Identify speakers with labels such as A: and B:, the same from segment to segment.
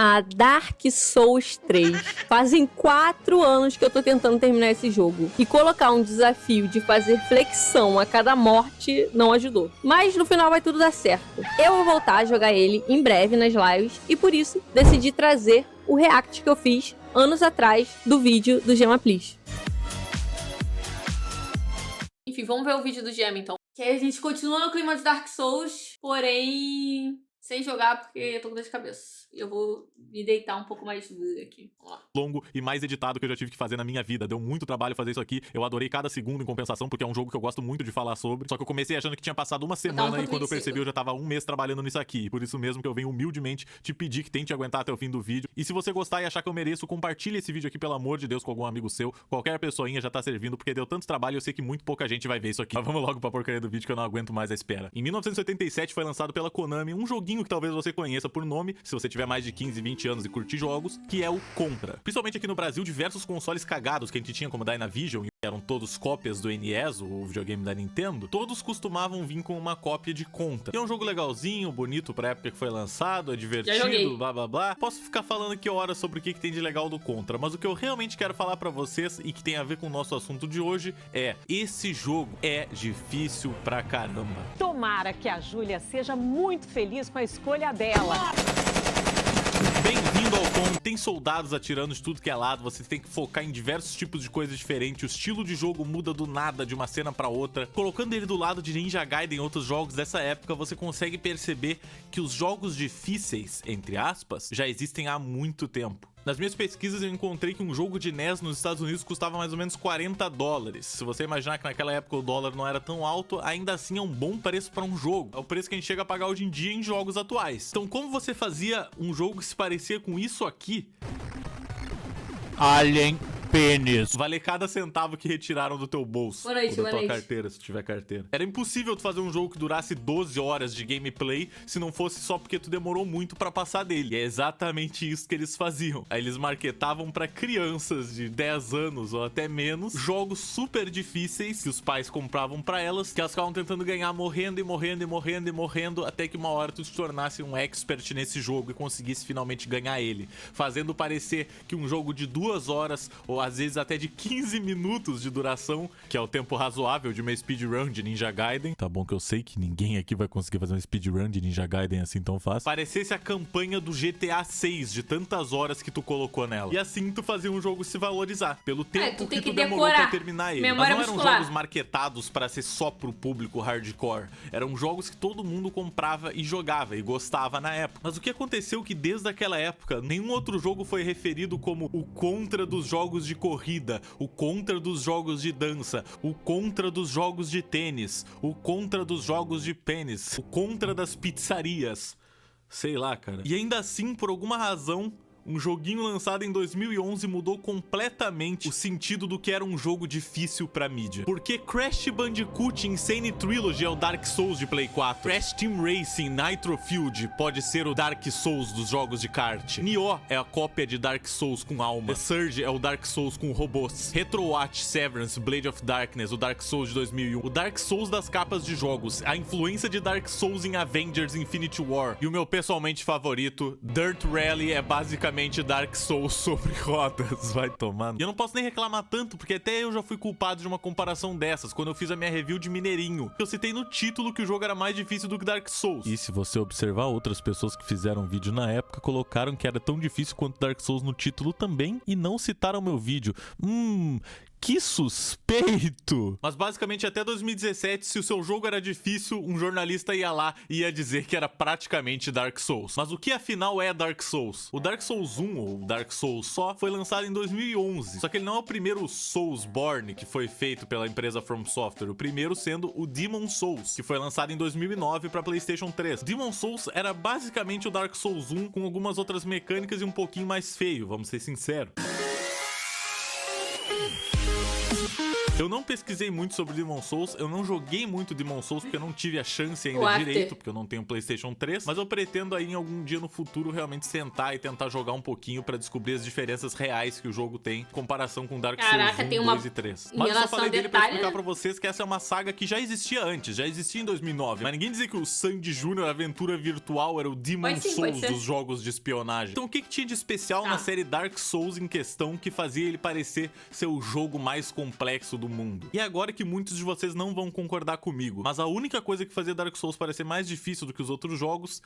A: a Dark Souls 3. Fazem 4 anos que eu tô tentando terminar esse jogo. E colocar um desafio de fazer flexão a cada morte não ajudou. Mas no final vai tudo dar certo. Eu vou voltar a jogar ele em breve nas lives. E por isso decidi trazer o react que eu fiz anos atrás do vídeo do Gema Please. Enfim, vamos ver o vídeo do Gema então. Que aí a gente continua no clima de Dark Souls, porém sem jogar porque eu tô com dor de cabeça. Eu vou me deitar um pouco mais aqui. Vamos lá.
B: Longo e mais editado que eu já tive que fazer na minha vida. Deu muito trabalho fazer isso aqui. Eu adorei cada segundo em compensação, porque é um jogo que eu gosto muito de falar sobre. Só que eu comecei achando que tinha passado uma semana e quando eu percebi eu já tava 1 mês trabalhando nisso aqui. Por isso mesmo que eu venho humildemente te pedir que tente aguentar até o fim do vídeo. E se você gostar e achar que eu mereço, compartilhe esse vídeo aqui, pelo amor de Deus, com algum amigo seu. Qualquer pessoinha já tá servindo, porque deu tanto trabalho e eu sei que muito pouca gente vai ver isso aqui. Mas vamos logo pra porcaria do vídeo que eu não aguento mais a espera. Em 1987 foi lançado pela Konami um joguinho que talvez você conheça por nome, se você tiver mais de 15, 20 anos e curtir jogos, que é o Contra. Principalmente aqui no Brasil, diversos consoles cagados que a gente tinha como Dynavision, que eram todos cópias do NES, o videogame da Nintendo, todos costumavam vir com uma cópia de Contra. E é um jogo legalzinho, bonito pra época que foi lançado, é divertido, blá blá blá. Posso ficar falando aqui horas sobre o que tem de legal do Contra, mas o que eu realmente quero falar pra vocês e que tem a ver com o nosso assunto de hoje é: esse jogo é difícil pra caramba.
C: Tomara que a Júlia seja muito feliz com a escolha dela.
B: Bem-vindo ao Contra. Tem soldados atirando de tudo que é lado, você tem que focar em diversos tipos de coisas diferentes, o estilo de jogo muda do nada, de uma cena pra outra. Colocando ele do lado de Ninja Gaiden e outros jogos dessa época, você consegue perceber que os jogos difíceis, entre aspas, já existem há muito tempo. Nas minhas pesquisas eu encontrei que um jogo de NES nos Estados Unidos custava mais ou menos $40. Se você imaginar que naquela época o dólar não era tão alto, ainda assim é um bom preço para um jogo. É o preço que a gente chega a pagar hoje em dia em jogos atuais. Então como você fazia um jogo que se parecia com isso aqui? Alien Pênis. Vale cada centavo que retiraram do teu bolso.
A: Boa noite,
B: ou da tua
A: boa noite.
B: carteira, se tiver carteira. Era impossível tu fazer um jogo que durasse 12 horas de gameplay se não fosse só porque tu demorou muito pra passar dele. E é exatamente isso que eles faziam. Aí eles marketavam pra crianças de 10 anos ou até menos jogos super difíceis que os pais compravam pra elas, que elas ficavam tentando ganhar morrendo e morrendo e morrendo e morrendo, até que uma hora tu se tornasse um expert nesse jogo e conseguisse finalmente ganhar ele, fazendo parecer que um jogo de 2 horas ou às vezes até de 15 minutos de duração, que é o tempo razoável de uma speedrun de Ninja Gaiden. Tá bom que eu sei que ninguém aqui vai conseguir fazer uma speedrun de Ninja Gaiden assim tão fácil. Parecesse a campanha do GTA 6 de tantas horas que tu colocou nela. E assim tu fazia um jogo se valorizar, pelo tempo que tu demorou pra terminar ele. Mas não eram jogos marketados pra ser só pro público hardcore. Eram jogos que todo mundo comprava e jogava e gostava na época. Mas o que aconteceu é que desde aquela época, nenhum outro jogo foi referido como o Contra dos jogos de corrida, o Contra dos jogos de dança, o Contra dos jogos de tênis, o Contra dos jogos de pênis, o Contra das pizzarias. Sei lá, cara. E ainda assim, por alguma razão, um joguinho lançado em 2011 mudou completamente o sentido do que era um jogo difícil pra mídia. Porque Crash Bandicoot Insane Trilogy é o Dark Souls de Play 4. Crash Team Racing Nitro Field pode ser o Dark Souls dos jogos de kart. Nioh é a cópia de Dark Souls com alma. The Surge é o Dark Souls com robôs. Retrowatch, Severance, Blade of Darkness, o Dark Souls de 2001. O Dark Souls das capas de jogos. A influência de Dark Souls em Avengers Infinity War. E o meu pessoalmente favorito, Dirt Rally, é basicamente Dark Souls sobre rodas. Vai tomar. E eu não posso nem reclamar tanto, porque até eu já fui culpado de uma comparação dessas, quando eu fiz a minha review de Mineirinho. Eu citei no título que o jogo era mais difícil do que Dark Souls. E se você observar, outras pessoas que fizeram vídeo na época colocaram que era tão difícil quanto Dark Souls no título também, e não citaram meu vídeo. Que suspeito! Mas basicamente até 2017, se o seu jogo era difícil, um jornalista ia lá e ia dizer que era praticamente Dark Souls. Mas o que afinal é Dark Souls? O Dark Souls 1, ou Dark Souls só, foi lançado em 2011. Só que ele não é o primeiro Soulsborne que foi feito pela empresa From Software. O primeiro sendo o Demon Souls, que foi lançado em 2009 para PlayStation 3. Demon Souls era basicamente o Dark Souls 1 com algumas outras mecânicas e um pouquinho mais feio, vamos ser sinceros. Eu não pesquisei muito sobre Demon Souls, eu não joguei muito Demon Souls porque eu não tive a chance ainda direito, porque eu não tenho PlayStation 3, mas eu pretendo aí em algum dia no futuro realmente sentar e tentar jogar um pouquinho pra descobrir as diferenças reais que o jogo tem em comparação com Dark Souls 1, 2 e 3. Mas eu só falei dele pra explicar pra vocês que essa é uma saga que já existia antes, já existia em 2009, mas ninguém dizia que o Sandy Jr. Aventura Virtual era o Demon Souls dos jogos de espionagem. Então o que tinha de especial na série Dark Souls em questão que fazia ele parecer ser o jogo mais complexo do mundo? E agora que muitos de vocês não vão concordar comigo, mas a única coisa que fazia Dark Souls parecer mais difícil do que os outros jogos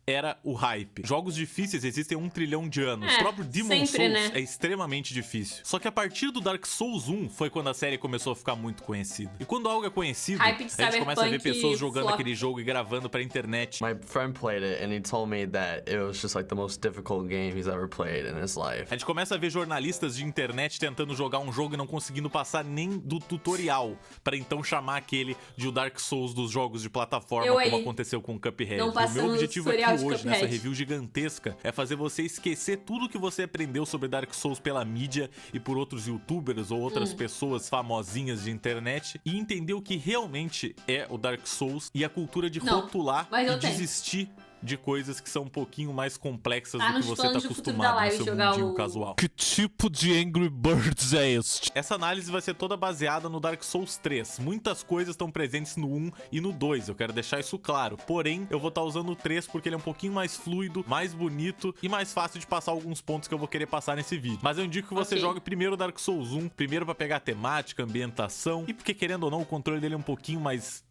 B: era o hype. Jogos difíceis existem há 1 trilhão de anos. O próprio Demon Souls é extremamente difícil. Só que a partir do Dark Souls 1 foi quando a série começou a ficar muito conhecida. E quando algo é conhecido, a gente começa a ver pessoas jogando aquele jogo e gravando pra internet.
D: My friend played it and he told me that it was just like the most difficult game he's ever played in his life.
B: A gente começa a ver jornalistas de internet tentando jogar um jogo e não conseguindo passar nem do tutorial, pra então chamar aquele de o Dark Souls dos jogos de plataforma, como aconteceu com o Cuphead. O meu objetivo aqui hoje, nessa review gigantesca, é fazer você esquecer tudo que você aprendeu sobre Dark Souls pela mídia e por outros youtubers ou outras pessoas famosinhas de internet e entender o que realmente é o Dark Souls e a cultura de rotular e desistir de coisas que são um pouquinho mais complexas do que você tá acostumado no seu mundinho casual. Que tipo de Angry Birds é este? Essa análise vai ser toda baseada no Dark Souls 3. Muitas coisas estão presentes no 1 e no 2, eu quero deixar isso claro. Porém, eu vou estar usando o 3 porque ele é um pouquinho mais fluido, mais bonito e mais fácil de passar alguns pontos que eu vou querer passar nesse vídeo. Mas eu indico que você jogue primeiro Dark Souls 1, primeiro pra pegar a temática, a ambientação, e porque querendo ou não, o controle dele é um pouquinho mais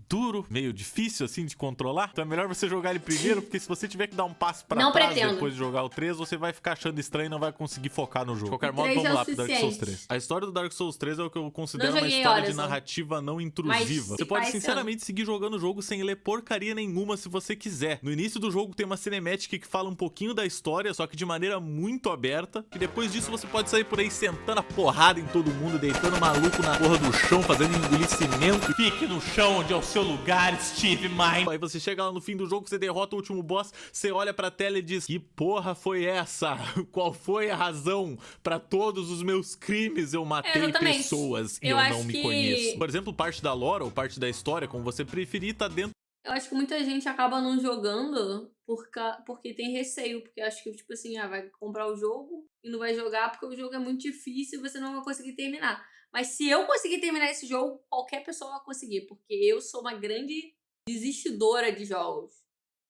B: duro, meio difícil assim de controlar. Então é melhor você jogar ele primeiro, porque se você tiver que dar um passo pra trás depois de jogar o 3, você vai ficar achando estranho e não vai conseguir focar no jogo. De qualquer modo, vamos lá pro Dark Souls 3. A história do Dark Souls 3 é o que eu considero uma história de narrativa não intrusiva. Você pode sinceramente seguir jogando o jogo sem ler porcaria nenhuma se você quiser. No início do jogo tem uma cinemática que fala um pouquinho da história, só que de maneira muito aberta, e depois disso você pode sair por aí sentando a porrada em todo mundo, deitando maluco na porra do chão, fazendo engolir cimento. Fique no chão onde é o seu lugar, Steve Mine. Aí você chega lá no fim do jogo, você derrota o último boss, você olha pra tela e diz: que porra foi essa? Qual foi a razão pra todos os meus crimes? Eu matei pessoas e eu não me conheço. Por exemplo, parte da lore ou parte da história, como você preferir, tá dentro.
A: Eu acho que muita gente acaba não jogando porque tem receio. Porque acho que, tipo assim, vai comprar o jogo e não vai jogar porque o jogo é muito difícil e você não vai conseguir terminar. Mas se eu conseguir terminar esse jogo, qualquer pessoa vai conseguir. Porque eu sou uma grande desistidora de jogos.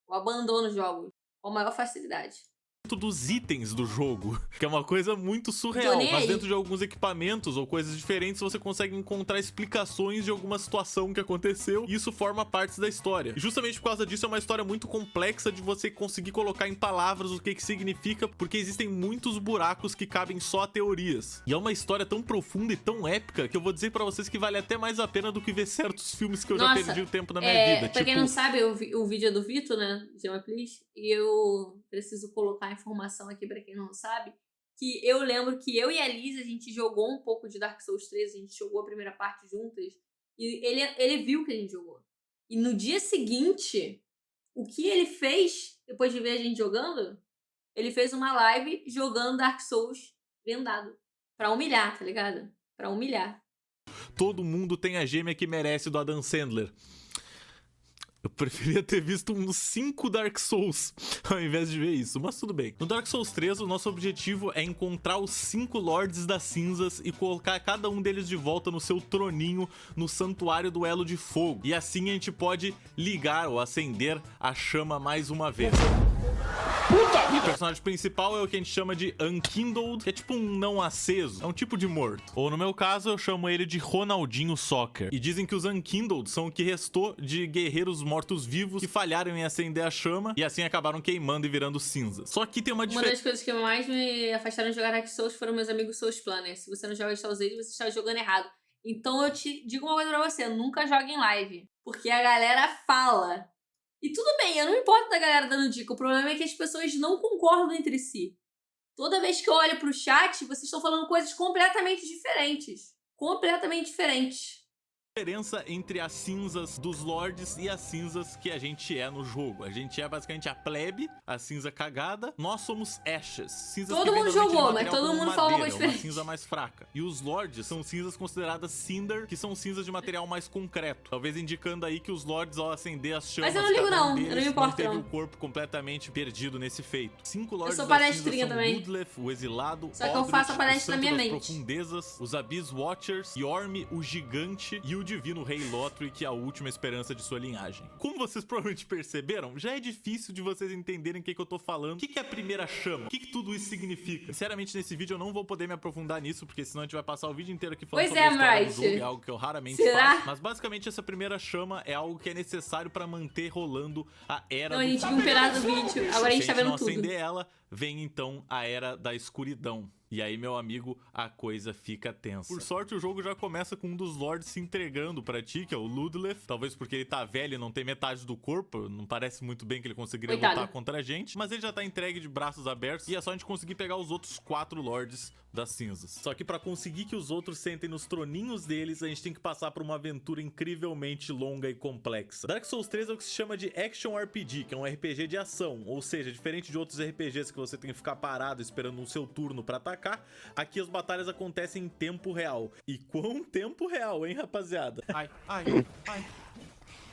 A: Eu abandono jogos com a maior facilidade.
B: Dos itens do jogo, que é uma coisa muito surreal, mas dentro de alguns equipamentos ou coisas diferentes você consegue encontrar explicações de alguma situação que aconteceu e isso forma parte da história. E justamente por causa disso é uma história muito complexa de você conseguir colocar em palavras o que significa, porque existem muitos buracos que cabem só a teorias. E é uma história tão profunda e tão épica que eu vou dizer pra vocês que vale até mais a pena do que ver certos filmes que eu já perdi o tempo na minha vida.
A: Pra quem não sabe, o vídeo é do Vitor, né? Gema Please, e eu preciso colocar informação aqui pra quem não sabe, que eu lembro que eu e a Liz, a gente jogou um pouco de Dark Souls 3, a gente jogou a primeira parte juntas, e ele viu que a gente jogou. E no dia seguinte, o que ele fez, depois de ver a gente jogando, ele fez uma live jogando Dark Souls vendado. Pra humilhar, tá ligado? Pra humilhar.
B: Todo mundo tem a gêmea que merece do Adam Sandler. Eu preferia ter visto uns 5 Dark Souls ao invés de ver isso, mas tudo bem. No Dark Souls 3, o nosso objetivo é encontrar os 5 Lords das Cinzas e colocar cada um deles de volta no seu troninho no Santuário do Elo de Fogo. E assim a gente pode ligar ou acender a chama mais uma vez. O personagem principal é o que a gente chama de Unkindled, que é tipo um não aceso, é um tipo de morto. Ou no meu caso, eu chamo ele de Ronaldinho Soccer. E dizem que os Unkindled são o que restou de guerreiros mortos-vivos que falharam em acender a chama e assim acabaram queimando e virando cinzas. Só que tem uma diferença.
A: Uma das coisas que mais me afastaram de jogar Dark Souls foram meus amigos Souls Planners. Se você não joga Souls Age, você está jogando errado. Então eu te digo uma coisa pra você, nunca jogue em live. Porque a galera fala. E tudo bem, eu não importo da galera dando dica, o problema é que as pessoas não concordam entre si. Toda vez que eu olho pro chat, vocês estão falando coisas completamente diferentes. Completamente diferentes.
B: Diferença entre as cinzas dos lords e as cinzas que a gente é no jogo. A gente é basicamente a plebe, a cinza cagada. Nós somos ashes, cinzas
A: Todo
B: que
A: mundo
B: vêm normalmente
A: jogou,
B: de
A: mas
B: material
A: todo
B: como
A: mundo falou uma
B: madeira,
A: coisa
B: uma
A: diferente.
B: cinza mais fraca. E os lords são cinzas consideradas cinder, que são cinzas de material mais concreto. Talvez indicando aí que os lords, ao acender as chamas,
A: Mas eu não ligo
B: cada um
A: não, eu
B: deles
A: não me importo
B: teve
A: não.
B: o corpo completamente perdido nesse feito. 5 lords
A: sou
B: das
A: palestrinha
B: cinzas são
A: também.
B: Ludleth, o exilado,
A: Só que eu faço a
B: Aldrich,
A: palestra
B: o
A: na
B: santo
A: minha
B: das
A: mente.
B: profundezas, os Abyss Watchers, Yorm, o gigante e o divino rei Lothric, que é a última esperança de sua linhagem. Como vocês provavelmente perceberam, já é difícil de vocês entenderem o que eu tô falando. O que é a primeira chama? O que tudo isso significa? Sinceramente, nesse vídeo eu não vou poder me aprofundar nisso, porque senão a gente vai passar o vídeo inteiro aqui falando
A: Pois
B: sobre a história do
A: Mright.
B: jogo, é algo que eu raramente
A: Será?
B: faço. Mas basicamente essa primeira chama é algo que é necessário pra manter rolando a era
A: Não, a
B: do
A: gente viu um pedaço do vídeo, agora a gente tá
B: Se não
A: vendo tudo.
B: acender ela, vem então a era da escuridão. E aí, meu amigo, a coisa fica tensa. Por sorte, o jogo já começa com um dos lords se entregando pra ti, que é o Ludleth. Talvez porque ele tá velho e não tem metade do corpo. Não parece muito bem que ele conseguiria
A: Coitado.
B: lutar contra a gente. Mas ele já tá entregue de braços abertos. E é só a gente conseguir pegar os outros 4 lords das cinzas. Só que pra conseguir que os outros sentem nos troninhos deles, a gente tem que passar por uma aventura incrivelmente longa e complexa. Dark Souls 3 é o que se chama de Action RPG, que é um RPG de ação. Ou seja, diferente de outros RPGs que você tem que ficar parado esperando o seu turno pra atacar, aqui as batalhas acontecem em tempo real. E quão tempo real, hein, rapaziada? Ai, ai, ai.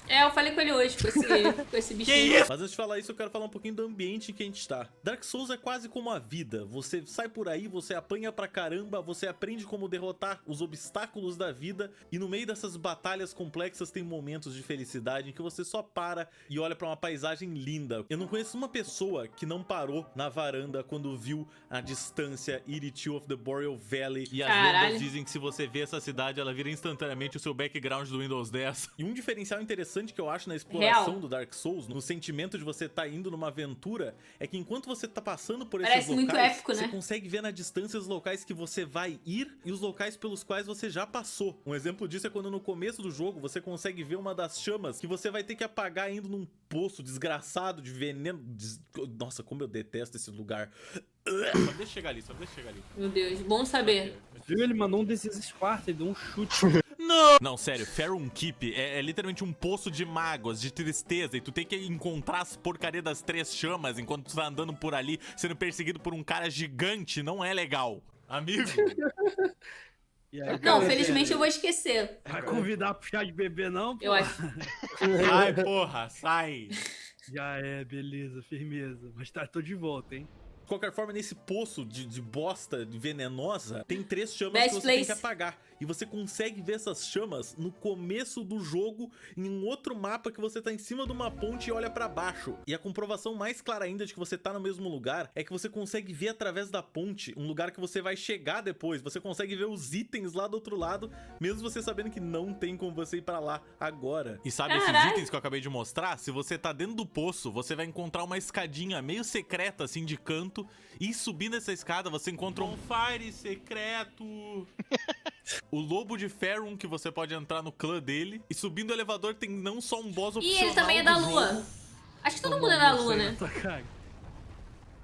A: É, eu falei com ele hoje, com esse bichinho.
B: Mas antes de falar isso, eu quero falar um pouquinho do ambiente em que a gente tá. Dark Souls é quase como a vida. Você sai por aí, você apanha pra caramba, você aprende como derrotar os obstáculos da vida, e no meio dessas batalhas complexas tem momentos de felicidade em que você só para e olha pra uma paisagem linda. Eu não conheço uma pessoa que não parou na varanda quando viu a distância Irithil of the Boreal Valley. E as
A: Caralho.
B: lendas dizem que se você vê essa cidade, ela vira instantaneamente o seu background do Windows 10. E um diferencial interessante que eu acho na exploração
A: Real.
B: do Dark Souls, no sentimento de você estar indo numa aventura, é que enquanto você tá passando por esses
A: Parece
B: locais,
A: muito épico,
B: você
A: né?
B: consegue ver na distância os locais que você vai ir e os locais pelos quais você já passou. Um exemplo disso é quando no começo do jogo você consegue ver uma das chamas que você vai ter que apagar indo num poço desgraçado de veneno. Nossa, como eu detesto esse lugar. Só deixa chegar ali, só deixa chegar ali.
A: Meu Deus, bom saber.
E: Viu? Ele mandou um desses Sparta e deu um chute.
B: Não, sério, Faerun Keep é literalmente um poço de mágoas, de tristeza, e tu tem que encontrar as porcaria das 3 chamas enquanto tu tá andando por ali, sendo perseguido por um cara gigante, não é legal. Amigo.
E: E aí,
A: Não,
E: cara,
A: felizmente eu vou esquecer.
E: vai convidar pro chá de bebê, não? Pô?
A: Eu acho.
B: Sai, porra, sai.
E: Já é, beleza, firmeza. Mas tá, tô de volta, hein?
B: De qualquer forma, nesse poço de bosta venenosa, tem 3 chamas
A: Best
B: que você
A: place.
B: tem que apagar. E você consegue ver essas chamas no começo do jogo, em um outro mapa que você tá em cima de uma ponte e olha pra baixo. E a comprovação mais clara ainda de que você tá no mesmo lugar é que você consegue ver através da ponte um lugar que você vai chegar depois. Você consegue ver os itens lá do outro lado, mesmo você sabendo que não tem como você ir pra lá agora. E sabe esses
A: Caralho.
B: itens que eu acabei de mostrar? Se você tá dentro do poço, você vai encontrar uma escadinha meio secreta, assim, de canto. E subindo essa escada, você encontra um fire secreto. O lobo de Faerun, que você pode entrar no clã dele. E subindo o elevador tem não só um boss
A: E
B: opcional
A: ele também é da
B: do
A: Lua.
B: jogo.
A: Acho que todo mundo é da Lua, né?
E: Tá, cara.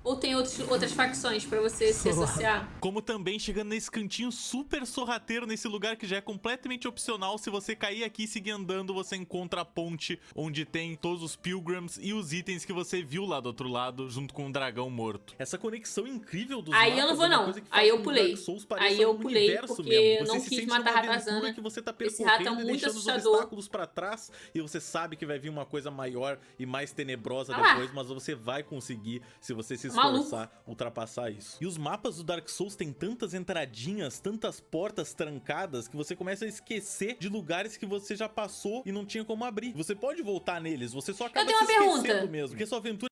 A: Ou tem outras facções pra você se associar?
B: Como também chegando nesse cantinho super sorrateiro, nesse lugar que já é completamente opcional. Se você cair aqui e seguir andando, você encontra a ponte onde tem todos os pilgrims e os itens que você viu lá do outro lado, junto com o dragão morto. Essa conexão incrível dos
A: Aí
B: mapas
A: eu não vou,
B: é uma
A: não.
B: coisa que faz
A: Aí eu
B: com que o
A: pulei.
B: Dark Souls pareça
A: Aí eu
B: um
A: pulei,
B: universo
A: porque
B: mesmo.
A: eu não
B: Você se
A: quis
B: sente
A: matar
B: numa aventura
A: ratazana.
B: que você tá
A: Esse rato é
B: percorrendo e
A: muito
B: deixando os
A: assustador.
B: obstáculos pra trás, e você sabe que vai vir uma coisa maior e mais tenebrosa
A: Ah lá.
B: depois, mas você vai conseguir, se você se
A: Maluco.
B: esforçar, ultrapassar isso. E os mapas do Dark Souls têm tantas entradinhas, tantas portas trancadas, que você começa a esquecer de lugares que você já passou e não tinha como abrir. Você pode voltar neles, você só acaba
A: tenho
B: se
A: uma
B: esquecendo
A: pergunta.
B: mesmo. Porque sua aventura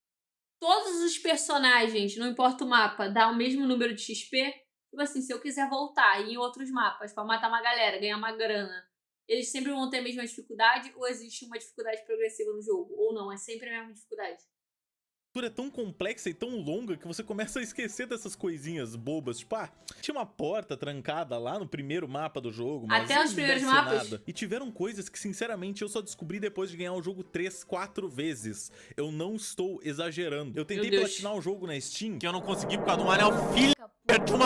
A: Todos os personagens, não importa o mapa, dá o mesmo número de XP? Tipo assim, se eu quiser voltar em outros mapas pra matar uma galera, ganhar uma grana, eles sempre vão ter a mesma dificuldade ou existe uma dificuldade progressiva no jogo? Ou não, é sempre a mesma dificuldade?
B: é tão complexa e tão longa que você começa a esquecer dessas coisinhas bobas. Tipo, tinha uma porta trancada lá no primeiro mapa do jogo, mas
A: Até os primeiros
B: não deve ser
A: mapas?
B: nada. E tiveram coisas que, sinceramente, eu só descobri depois de ganhar o jogo 3, 4 vezes. Eu não estou exagerando. Eu tentei
A: Deus.
B: platinar o jogo na Steam, que eu não consegui por causa do anel filho.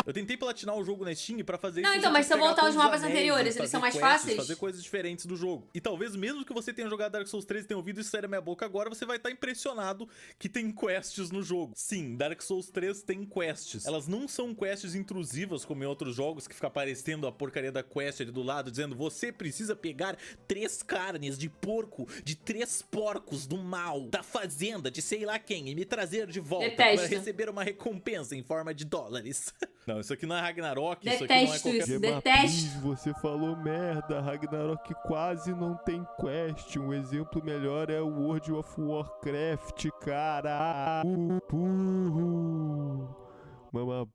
B: Eu tentei platinar o jogo na Steam pra fazer
A: Não,
B: isso.
A: então, mas se eu voltar aos mapas anteriores, eles
B: fazer
A: são mais
B: quests,
A: fáceis?
B: fazer coisas diferentes do jogo. E talvez mesmo que você tenha jogado Dark Souls 3 e tenha ouvido isso sair da minha boca agora, você vai estar impressionado que tem quests no jogo. Sim, Dark Souls 3 tem quests. Elas não são quests intrusivas como em outros jogos, que fica aparecendo a porcaria da quest ali do lado, dizendo você precisa pegar 3 carnes de porco, de 3 porcos do mal, da fazenda, de sei lá quem, e me trazer de volta
A: Detesto.
B: para receber uma recompensa em forma de dólares. Não, isso aqui não é Ragnarok, isso aqui
A: Detesto
B: não é
A: isso,
B: qualquer...
A: detesto.
F: Você falou merda, Ragnarok quase não tem quest. Um exemplo melhor é o World of Warcraft, cara.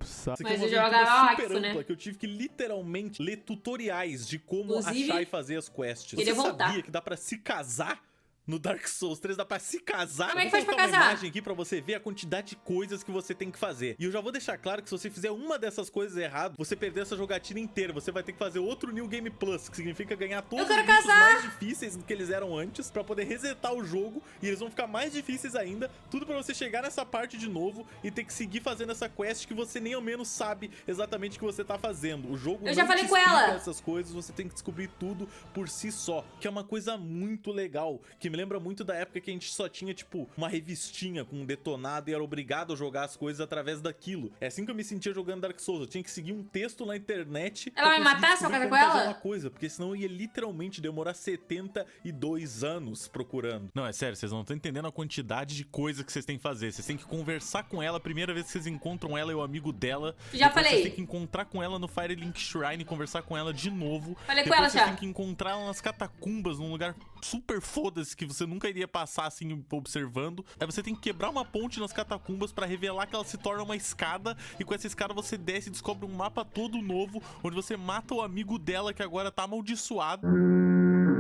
B: Isso aqui
A: Mas
B: é
A: o
B: uma
A: jogo
B: aventura
A: era
B: super
A: Axo, né?
B: ampla, que eu tive que literalmente ler tutoriais de como
A: Inclusive,
B: achar e fazer as quests.
A: queria
B: Você
A: voltar.
B: sabia que dá pra se casar? No Dark Souls 3 dá pra se casar.
A: Como é que
B: Eu
A: faz
B: vou
A: pra
B: colocar uma
A: casar?
B: imagem aqui pra você ver a quantidade de coisas que você tem que fazer. E eu já vou deixar claro que se você fizer uma dessas coisas errado, você perder essa jogatina inteira. Você vai ter que fazer outro New Game Plus, que significa ganhar todos os
A: quero
B: bichos
A: casar!
B: mais difíceis do que eles eram antes, pra poder resetar o jogo. E eles vão ficar mais difíceis ainda. Tudo pra você chegar nessa parte de novo e ter que seguir fazendo essa quest que você nem ao menos sabe exatamente o que você tá fazendo. O jogo
A: Eu já
B: não
A: falei
B: te
A: com
B: explica
A: ela.
B: essas coisas, você tem que descobrir tudo por si só, que é uma coisa muito legal, que me lembra muito da época que a gente só tinha, tipo, uma revistinha com um detonado e era obrigado a jogar as coisas através daquilo. É assim que eu me sentia jogando Dark Souls, eu tinha que seguir um texto na internet.
A: Ela vai me
B: pra
A: matar
B: conseguir
A: se eu
B: descobrir
A: casar
B: como
A: com
B: fazer
A: ela?
B: uma coisa, porque senão eu ia literalmente demorar 72 anos procurando. Não, é sério, vocês não estão entendendo a quantidade de coisa que vocês têm que fazer. Vocês têm que conversar com ela a primeira vez que vocês encontram ela e o amigo dela.
A: Já
B: Depois
A: falei.
B: Vocês têm que encontrar com ela no Firelink Shrine e conversar com ela de novo.
A: Falei com
B: Depois
A: ela
B: vocês
A: já.
B: têm que encontrar ela nas catacumbas, num lugar super foda-se que você nunca iria passar assim observando. Aí você tem que quebrar uma ponte nas catacumbas pra revelar que ela se torna uma escada, e com essa escada você desce e descobre um mapa todo novo, onde você mata o amigo dela que agora tá amaldiçoado.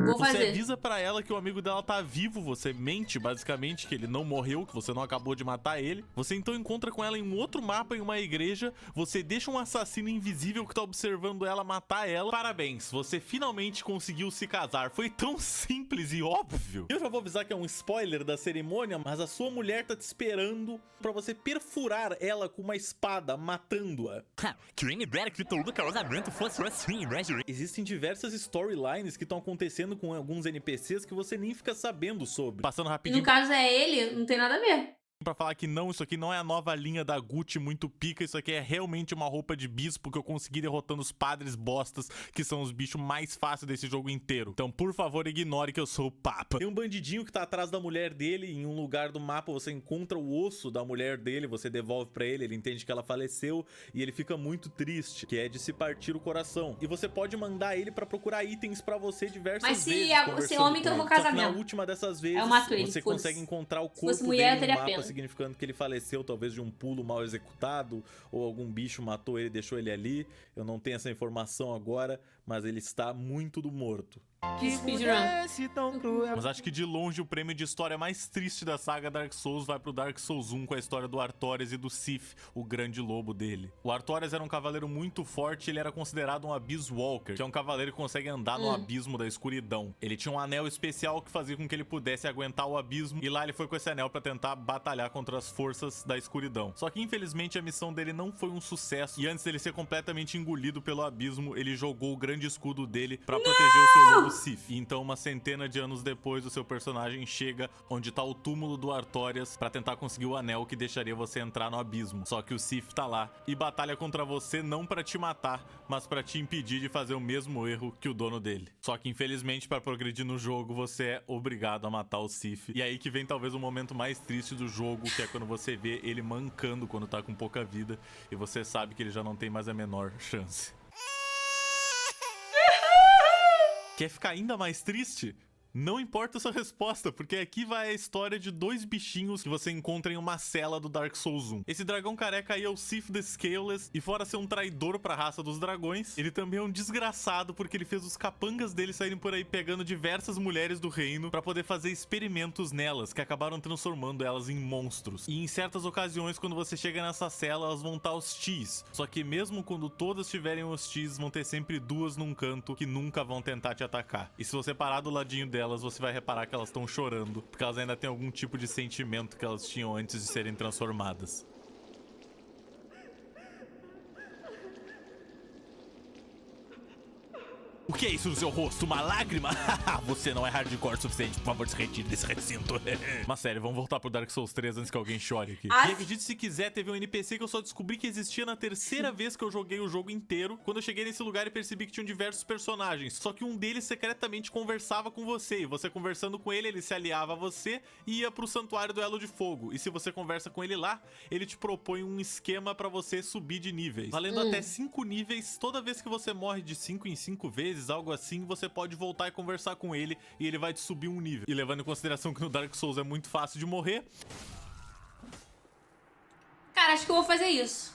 A: Vou
B: Você
A: fazer.
B: avisa pra ela que o amigo dela tá vivo, você mente basicamente que ele não morreu, que você não acabou de matar ele. Você então encontra com ela em um outro mapa, em uma igreja, você deixa um assassino invisível que tá observando ela matar ela. Parabéns, você finalmente conseguiu se casar. Foi tão simples e óbvio. Eu já vou avisar que é um spoiler da cerimônia, mas a sua mulher tá te esperando pra você perfurar ela com uma espada, matando-a.
G: Quem me dera que todo casamento fosse assim, né, gente?
B: Existem diversas storylines que estão acontecendo com alguns NPCs que você nem fica sabendo sobre. Passando
A: E
B: rapidinho
A: no caso é ele, não tem nada a ver.
B: pra falar que não, isso aqui não é a nova linha da Gucci muito pica, isso aqui é realmente uma roupa de bispo que eu consegui derrotando os padres bostas, que são os bichos mais fáceis desse jogo inteiro. Então, por favor, ignore que eu sou o Papa. Tem um bandidinho que tá atrás da mulher dele, em um lugar do mapa você encontra o osso da mulher dele, você devolve pra ele, ele entende que ela faleceu e ele fica muito triste, que é de se partir o coração. E você pode mandar ele pra procurar itens pra você diversas
A: Mas se
B: vezes.
A: é
B: conversando
A: homem, então
B: com
A: eu vou
B: ele. Só
A: casar
B: que na
A: mesmo.
B: última dessas vezes,
A: Eu mato ele,
B: você
A: foda-se.
B: consegue encontrar o
A: Se
B: corpo
A: fosse mulher, eu
B: dele no
A: teria
B: mapa,
A: pena.
B: significando que ele faleceu, talvez de um pulo mal executado, ou algum bicho matou ele e deixou ele ali. Eu não tenho essa informação agora, mas ele está muito do morto.
A: Que speedrun.
B: Mas acho que de longe o prêmio de história mais triste da saga Dark Souls vai pro Dark Souls 1 com a história do Artorias e do Sif, o grande lobo dele. O Artorias era um cavaleiro muito forte, ele era considerado um Abyss Walker, que é um cavaleiro que consegue andar no abismo da escuridão. Ele tinha um anel especial que fazia com que ele pudesse aguentar o abismo, e lá ele foi com esse anel pra tentar batalhar contra as forças da escuridão. Só que infelizmente a missão dele não foi um sucesso, e antes dele ser completamente engolido pelo abismo, ele jogou o grande escudo dele pra proteger o seu lobo Sif. E então, uma centena de anos depois, o seu personagem chega onde tá o túmulo do Artorias pra tentar conseguir o anel que deixaria você entrar no abismo. Só que o Sif tá lá e batalha contra você não pra te matar, mas pra te impedir de fazer o mesmo erro que o dono dele. Só que infelizmente, pra progredir no jogo, você é obrigado a matar o Sif. E aí que vem talvez o momento mais triste do jogo, que é quando você vê ele mancando quando tá com pouca vida e você sabe que ele já não tem mais a menor chance. Quer ficar ainda mais triste? Não importa a sua resposta, porque aqui vai a história de 2 bichinhos que você encontra em uma cela do Dark Souls 1. Esse dragão careca aí é o Sif the Scaleless, e fora ser um traidor pra raça dos dragões, ele também é um desgraçado porque ele fez os capangas dele saírem por aí pegando diversas mulheres do reino pra poder fazer experimentos nelas, que acabaram transformando elas em monstros. E em certas ocasiões, quando você chega nessa cela, elas vão estar hostis. Só que mesmo quando todas estiverem hostis, vão ter sempre 2 num canto que nunca vão tentar te atacar. E se você parar do ladinho delas, você vai reparar que elas estão chorando, porque elas ainda têm algum tipo de sentimento que elas tinham antes de serem transformadas. O que é isso no seu rosto? Uma lágrima? Você não é hardcore o suficiente, por favor, se retire desse recinto. Mas sério, vamos voltar pro Dark Souls 3 antes que alguém chore aqui. E acredite se quiser, teve um NPC que eu só descobri que existia na 3ª vez que eu joguei o jogo inteiro, quando eu cheguei nesse lugar e percebi que tinham diversos personagens. Só que um deles secretamente conversava com você, e você conversando com ele, ele se aliava a você e ia pro Santuário do Elo de Fogo. E se você conversa com ele lá, ele te propõe um esquema pra você subir de níveis. Valendo até 5 níveis, toda vez que você morre de 5 em 5 vezes, algo assim, você pode voltar e conversar com ele e ele vai te subir um nível. E levando em consideração que no Dark Souls é muito fácil de morrer...
A: Cara, acho que eu vou fazer isso.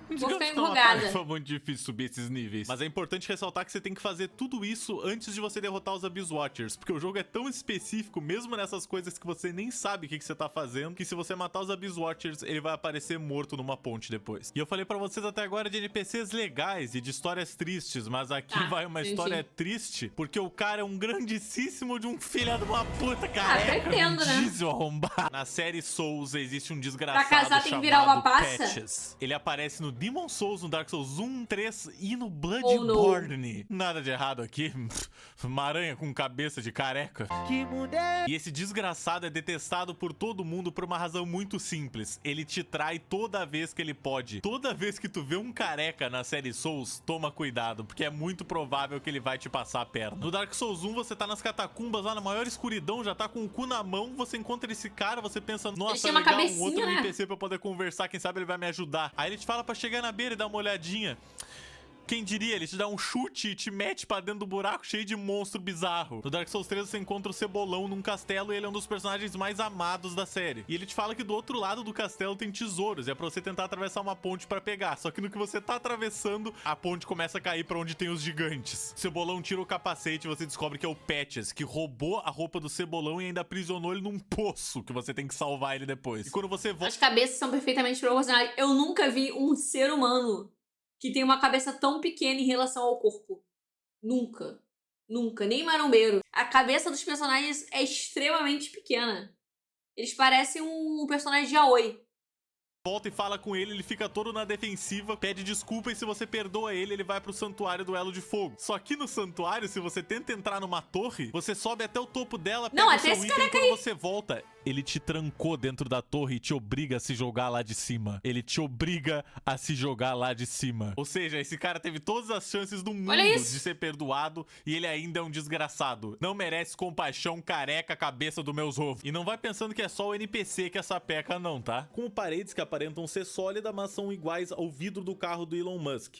A: Vou ficar
B: É
A: enrugada.
B: muito difícil subir esses níveis. Mas é importante ressaltar que você tem que fazer tudo isso antes de você derrotar os Abyss Watchers, porque o jogo é tão específico, mesmo nessas coisas que você nem sabe o que você tá fazendo, que se você matar os Abyss Watchers, ele vai aparecer morto numa ponte depois. E eu falei pra vocês até agora de NPCs legais e de histórias tristes, mas aqui vai uma história triste, porque o cara é um grandíssimo de um filho de uma puta, cara.
A: Pretendo, né?
B: Diesel arrombado. Na série Souls existe um desgraçado
A: Pra casar tem que virar uma
B: chamado
A: passa?
B: Patches. Ele aparece no Demon Souls, no Dark Souls 1, 3 e no Bloodborne. Nada de errado aqui. Uma aranha com cabeça de careca. Que mulher! E esse desgraçado é detestado por todo mundo por uma razão muito simples. Ele te trai toda vez que ele pode. Toda vez que tu vê um careca na série Souls, toma cuidado, porque é muito provável que ele vai te passar a perna. No Dark Souls 1, você tá nas catacumbas, lá na maior escuridão, já tá com o cu na mão, você encontra esse cara, você pensa, nossa, legal, um outro NPC pra eu poder conversar, quem sabe ele vai me ajudar. Aí ele te fala pra chegar na beira e dar uma olhadinha. Quem diria, ele te dá um chute e te mete pra dentro do buraco cheio de monstro bizarro. No Dark Souls 3 você encontra o Cebolão num castelo e ele é um dos personagens mais amados da série. E ele te fala que do outro lado do castelo tem tesouros, e é pra você tentar atravessar uma ponte pra pegar. Só que no que você tá atravessando, a ponte começa a cair pra onde tem os gigantes. O Cebolão tira o capacete e você descobre que é o Patches, que roubou a roupa do Cebolão e ainda aprisionou ele num poço, que você tem que salvar ele depois. E quando você volta...
A: As cabeças são perfeitamente proporcionais. Eu nunca vi um ser humano que tem uma cabeça tão pequena em relação ao corpo. Nunca. Nunca. Nem marombeiro. A cabeça dos personagens é extremamente pequena. Eles parecem um personagem de yaoi.
B: Volta e fala com ele, ele fica todo na defensiva, pede desculpa e se você perdoa ele, ele vai pro Santuário do Elo de Fogo. Só que no Santuário, se você tenta entrar numa torre, você sobe até o topo dela, pega o seu item e quando você volta, ele te trancou dentro da torre e te obriga a se jogar lá de cima. Ele te obriga a se jogar lá de cima. Ou seja, esse cara teve todas as chances do mundo de ser perdoado e ele ainda é um desgraçado. Não merece compaixão, careca, cabeça do meus ovos. E não vai pensando que é só o NPC que é sapeca não, tá? Com paredes que aparentam ser sólidas, mas são iguais ao vidro do carro do Elon Musk.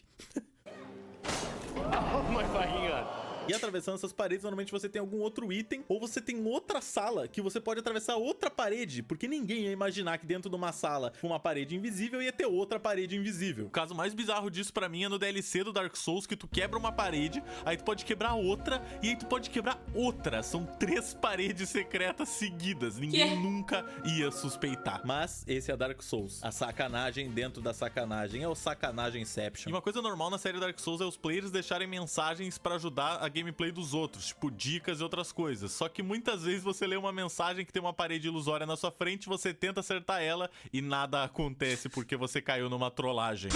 B: Oh my God. E atravessando essas paredes, normalmente você tem algum outro item, ou você tem outra sala que você pode atravessar outra parede, porque ninguém ia imaginar que dentro de uma sala com uma parede invisível ia ter outra parede invisível. O caso mais bizarro disso pra mim é no DLC do Dark Souls, que tu quebra uma parede, aí tu pode quebrar outra, e aí tu pode quebrar outra. São 3 paredes secretas seguidas. Ninguém nunca ia suspeitar. Mas esse é Dark Souls. A sacanagem dentro da sacanagem. É o sacanagem Inception. E uma coisa normal na série Dark Souls é os players deixarem mensagens pra ajudar a gameplay dos outros, tipo dicas e outras coisas. Só que muitas vezes você lê uma mensagem que tem uma parede ilusória na sua frente, você tenta acertar ela e nada acontece porque você caiu numa trollagem.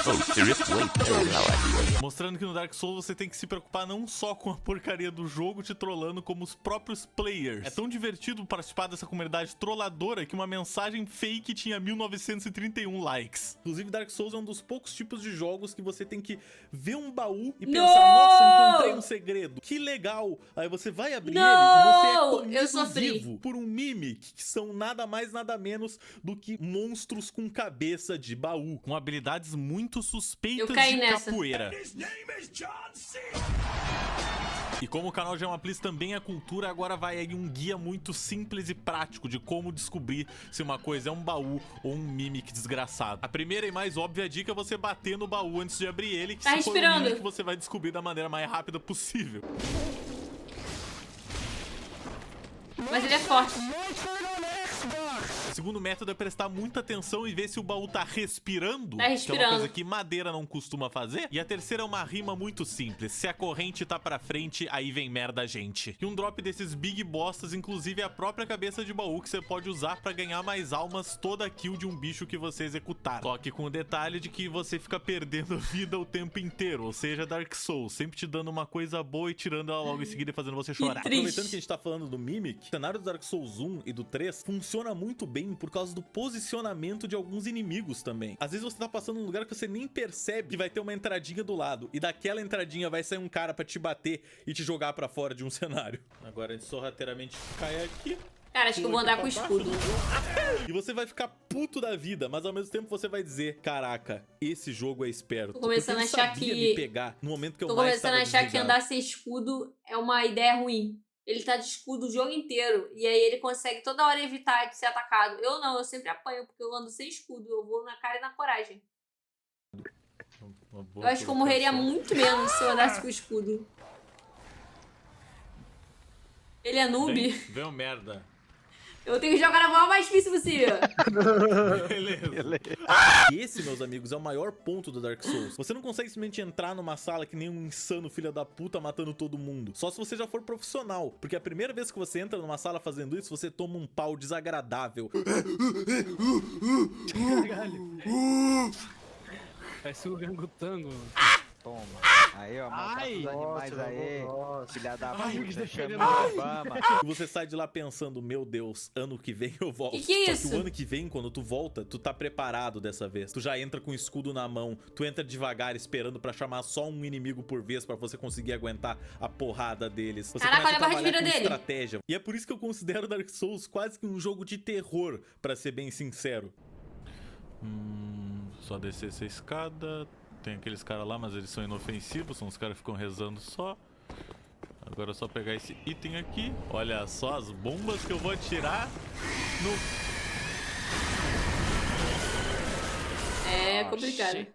B: Mostrando que no Dark Souls você tem que se preocupar não só com a porcaria do jogo te trollando, como os próprios players. É tão divertido participar dessa comunidade trolladora que uma mensagem fake tinha 1931 likes. Inclusive, Dark Souls é um dos poucos tipos de jogos que você tem que ver um baú e pensar, nossa, encontrei um segredo. Que legal! Aí você vai abrir ele e você é comido vivo por um Mimic, que são nada mais nada menos do que monstros com cabeça de baú, com habilidades muito suspeitas de capoeira. E como o canal Gema Please também é cultura, agora vai aí um guia muito simples e prático de como descobrir se uma coisa é um baú ou um mimic desgraçado. A primeira e mais óbvia dica é você bater no baú antes de abrir ele, que
A: Tá
B: se for um
A: respirando.
B: mimic você vai descobrir da maneira mais rápida possível.
A: Mas ele é forte.
B: O segundo método é prestar muita atenção e ver se o baú tá respirando,
A: Tá
B: que é uma
A: respirando.
B: coisa que madeira não costuma fazer. E a terceira é uma rima muito simples: se a corrente tá pra frente, aí vem merda, gente. E um drop desses big bostas, inclusive, é a própria cabeça de baú que você pode usar pra ganhar mais almas toda kill de um bicho que você executar. Só que com o detalhe de que você fica perdendo vida o tempo inteiro, ou seja, Dark Souls, sempre te dando uma coisa boa e tirando ela logo em seguida e fazendo você chorar.
A: triste.
B: Aproveitando que a gente tá falando do Mimic, o cenário do Dark Souls 1 e do 3 funciona muito bem por causa do posicionamento de alguns inimigos também. Às vezes você tá passando num lugar que você nem percebe que vai ter uma entradinha do lado, e daquela entradinha vai sair um cara pra te bater e te jogar pra fora de um cenário. Agora a gente sorrateiramente cai aqui.
A: Cara, acho que eu vou andar com escudo.
B: E você vai ficar puto da vida, mas ao mesmo tempo você vai dizer: caraca, esse jogo é esperto.
A: Tô começando
B: Porque
A: a
B: ele
A: achar
B: sabia
A: que-
B: me pegar no momento que eu
A: Tô
B: mais
A: começando a
B: tava
A: achar que
B: desligado.
A: andar sem escudo é uma ideia ruim. Ele tá de escudo o jogo inteiro. E aí ele consegue toda hora evitar de ser atacado. Eu não, eu sempre apanho, porque eu ando sem escudo. Eu vou na cara e na coragem.
B: Uma boa
A: Eu acho que eu morreria
B: colocação.
A: muito menos se eu andasse com escudo. Ele é noob.
B: Vem o merda.
A: Eu tenho que jogar na forma mais difícil possível.
B: Beleza. Esse, meus amigos, é o maior ponto do Dark Souls. Você não consegue simplesmente entrar numa sala que nem um insano filho da puta matando todo mundo. Só se você já for profissional. Porque a primeira vez que você entra numa sala fazendo isso, você toma um pau desagradável.
E: Parece o Orangotango.
H: Toma. Aí, ó, maltrata
E: Ai,
H: os animais
E: nossa,
H: aí.
E: nossa.
H: Filha da
E: Ai,
H: puta,
E: que deixa ele
H: chama
E: mal.
H: o Obama.
B: E você sai de lá pensando: meu Deus, ano que vem eu volto.
A: Que é
B: Só
A: isso?
B: que o ano que vem, quando tu volta, tu tá preparado dessa vez. Tu já entra com o escudo na mão, tu entra devagar esperando pra chamar só um inimigo por vez pra você conseguir aguentar a porrada deles. Você
A: Caraca,
B: começa
A: olha a barra de
B: trabalhar
A: vida
B: com
A: dele.
B: estratégia. E é por isso que eu considero Dark Souls quase que um jogo de terror, pra ser bem sincero. Só descer essa escada. Tem aqueles caras lá, mas eles são inofensivos, são os caras que ficam rezando só. Agora é só pegar esse item aqui. Olha só as bombas que eu vou atirar no...
A: É complicado.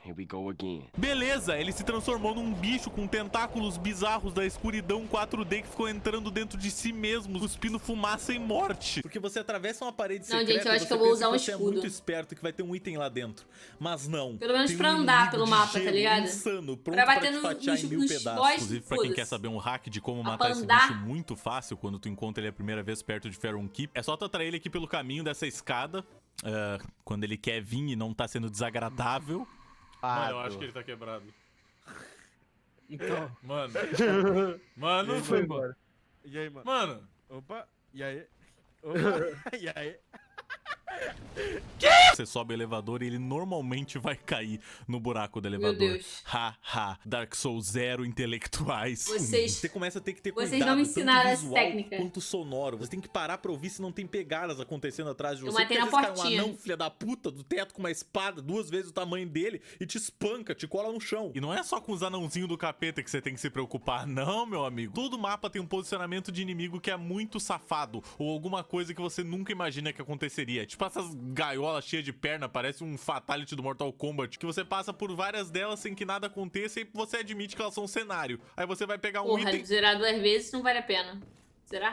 G: Here we go again.
B: Beleza, ele se transformou num bicho com tentáculos bizarros da escuridão 4D que ficou entrando dentro de si mesmo, cuspindo fumaça e morte. Porque você atravessa uma parede
A: Não,
B: secreta,
A: gente, eu acho
B: você
A: que eu vou
B: pensa
A: usar um
B: você
A: escudo.
B: é muito esperto, que vai ter um item lá dentro. Mas não.
A: Pelo menos
B: Tem
A: pra
B: um
A: andar
B: inimigo
A: pelo
B: de
A: mapa, tá
B: gelo
A: ligado?
B: insano, pronto
A: Pra
B: pra
A: bater
B: te
A: no-
B: fatiar em
A: nos-
B: 1000
A: nos
B: pedaços.
A: boss,
B: Inclusive, pra quem
A: foda-se.
B: quer saber um hack de como
A: Pra
B: matar esse
A: andar.
B: bicho muito fácil quando tu encontra ele a primeira vez perto de Faron Keep, é só tu atrair ele aqui pelo caminho dessa escada, quando ele quer vir e não tá sendo desagradável. Mano, eu acho que ele tá quebrado.
E: Então,
B: Mano.
E: ele
B: Mano.
E: foi embora. E aí, mano?
B: Mano.
E: Opa, e aí? Opa, e aí?
B: Você sobe o elevador e ele normalmente vai cair no buraco do
A: Meu
B: elevador.
A: Deus.
B: Ha. Dark Souls 0 intelectuais.
A: Vocês-
B: Você começa a ter que ter
A: vocês
B: cuidado,
A: não me
B: tanto
A: ensinaram essa
B: visual
A: técnica.
B: quanto sonoro. Você tem que parar pra ouvir se não tem pegadas acontecendo atrás de
A: Eu
B: você.
A: matei
B: Porque
A: na
B: às vezes cai um
A: portinha.
B: anão, filha da puta, do teto com uma espada 2 vezes o tamanho dele e te espanca, te cola no chão. E não é só com os anãozinhos do capeta que você tem que se preocupar, não, meu amigo. Todo mapa tem um posicionamento de inimigo que é muito safado, ou alguma coisa que você nunca imagina que aconteceria. Tipo essas gaiolas cheias de perna, parece um fatality do Mortal Kombat, que você passa por várias delas sem que nada aconteça e você admite que elas são um cenário. Aí você vai pegar um
A: Porra,
B: item...
A: zerar 2 vezes não vale a pena. Será?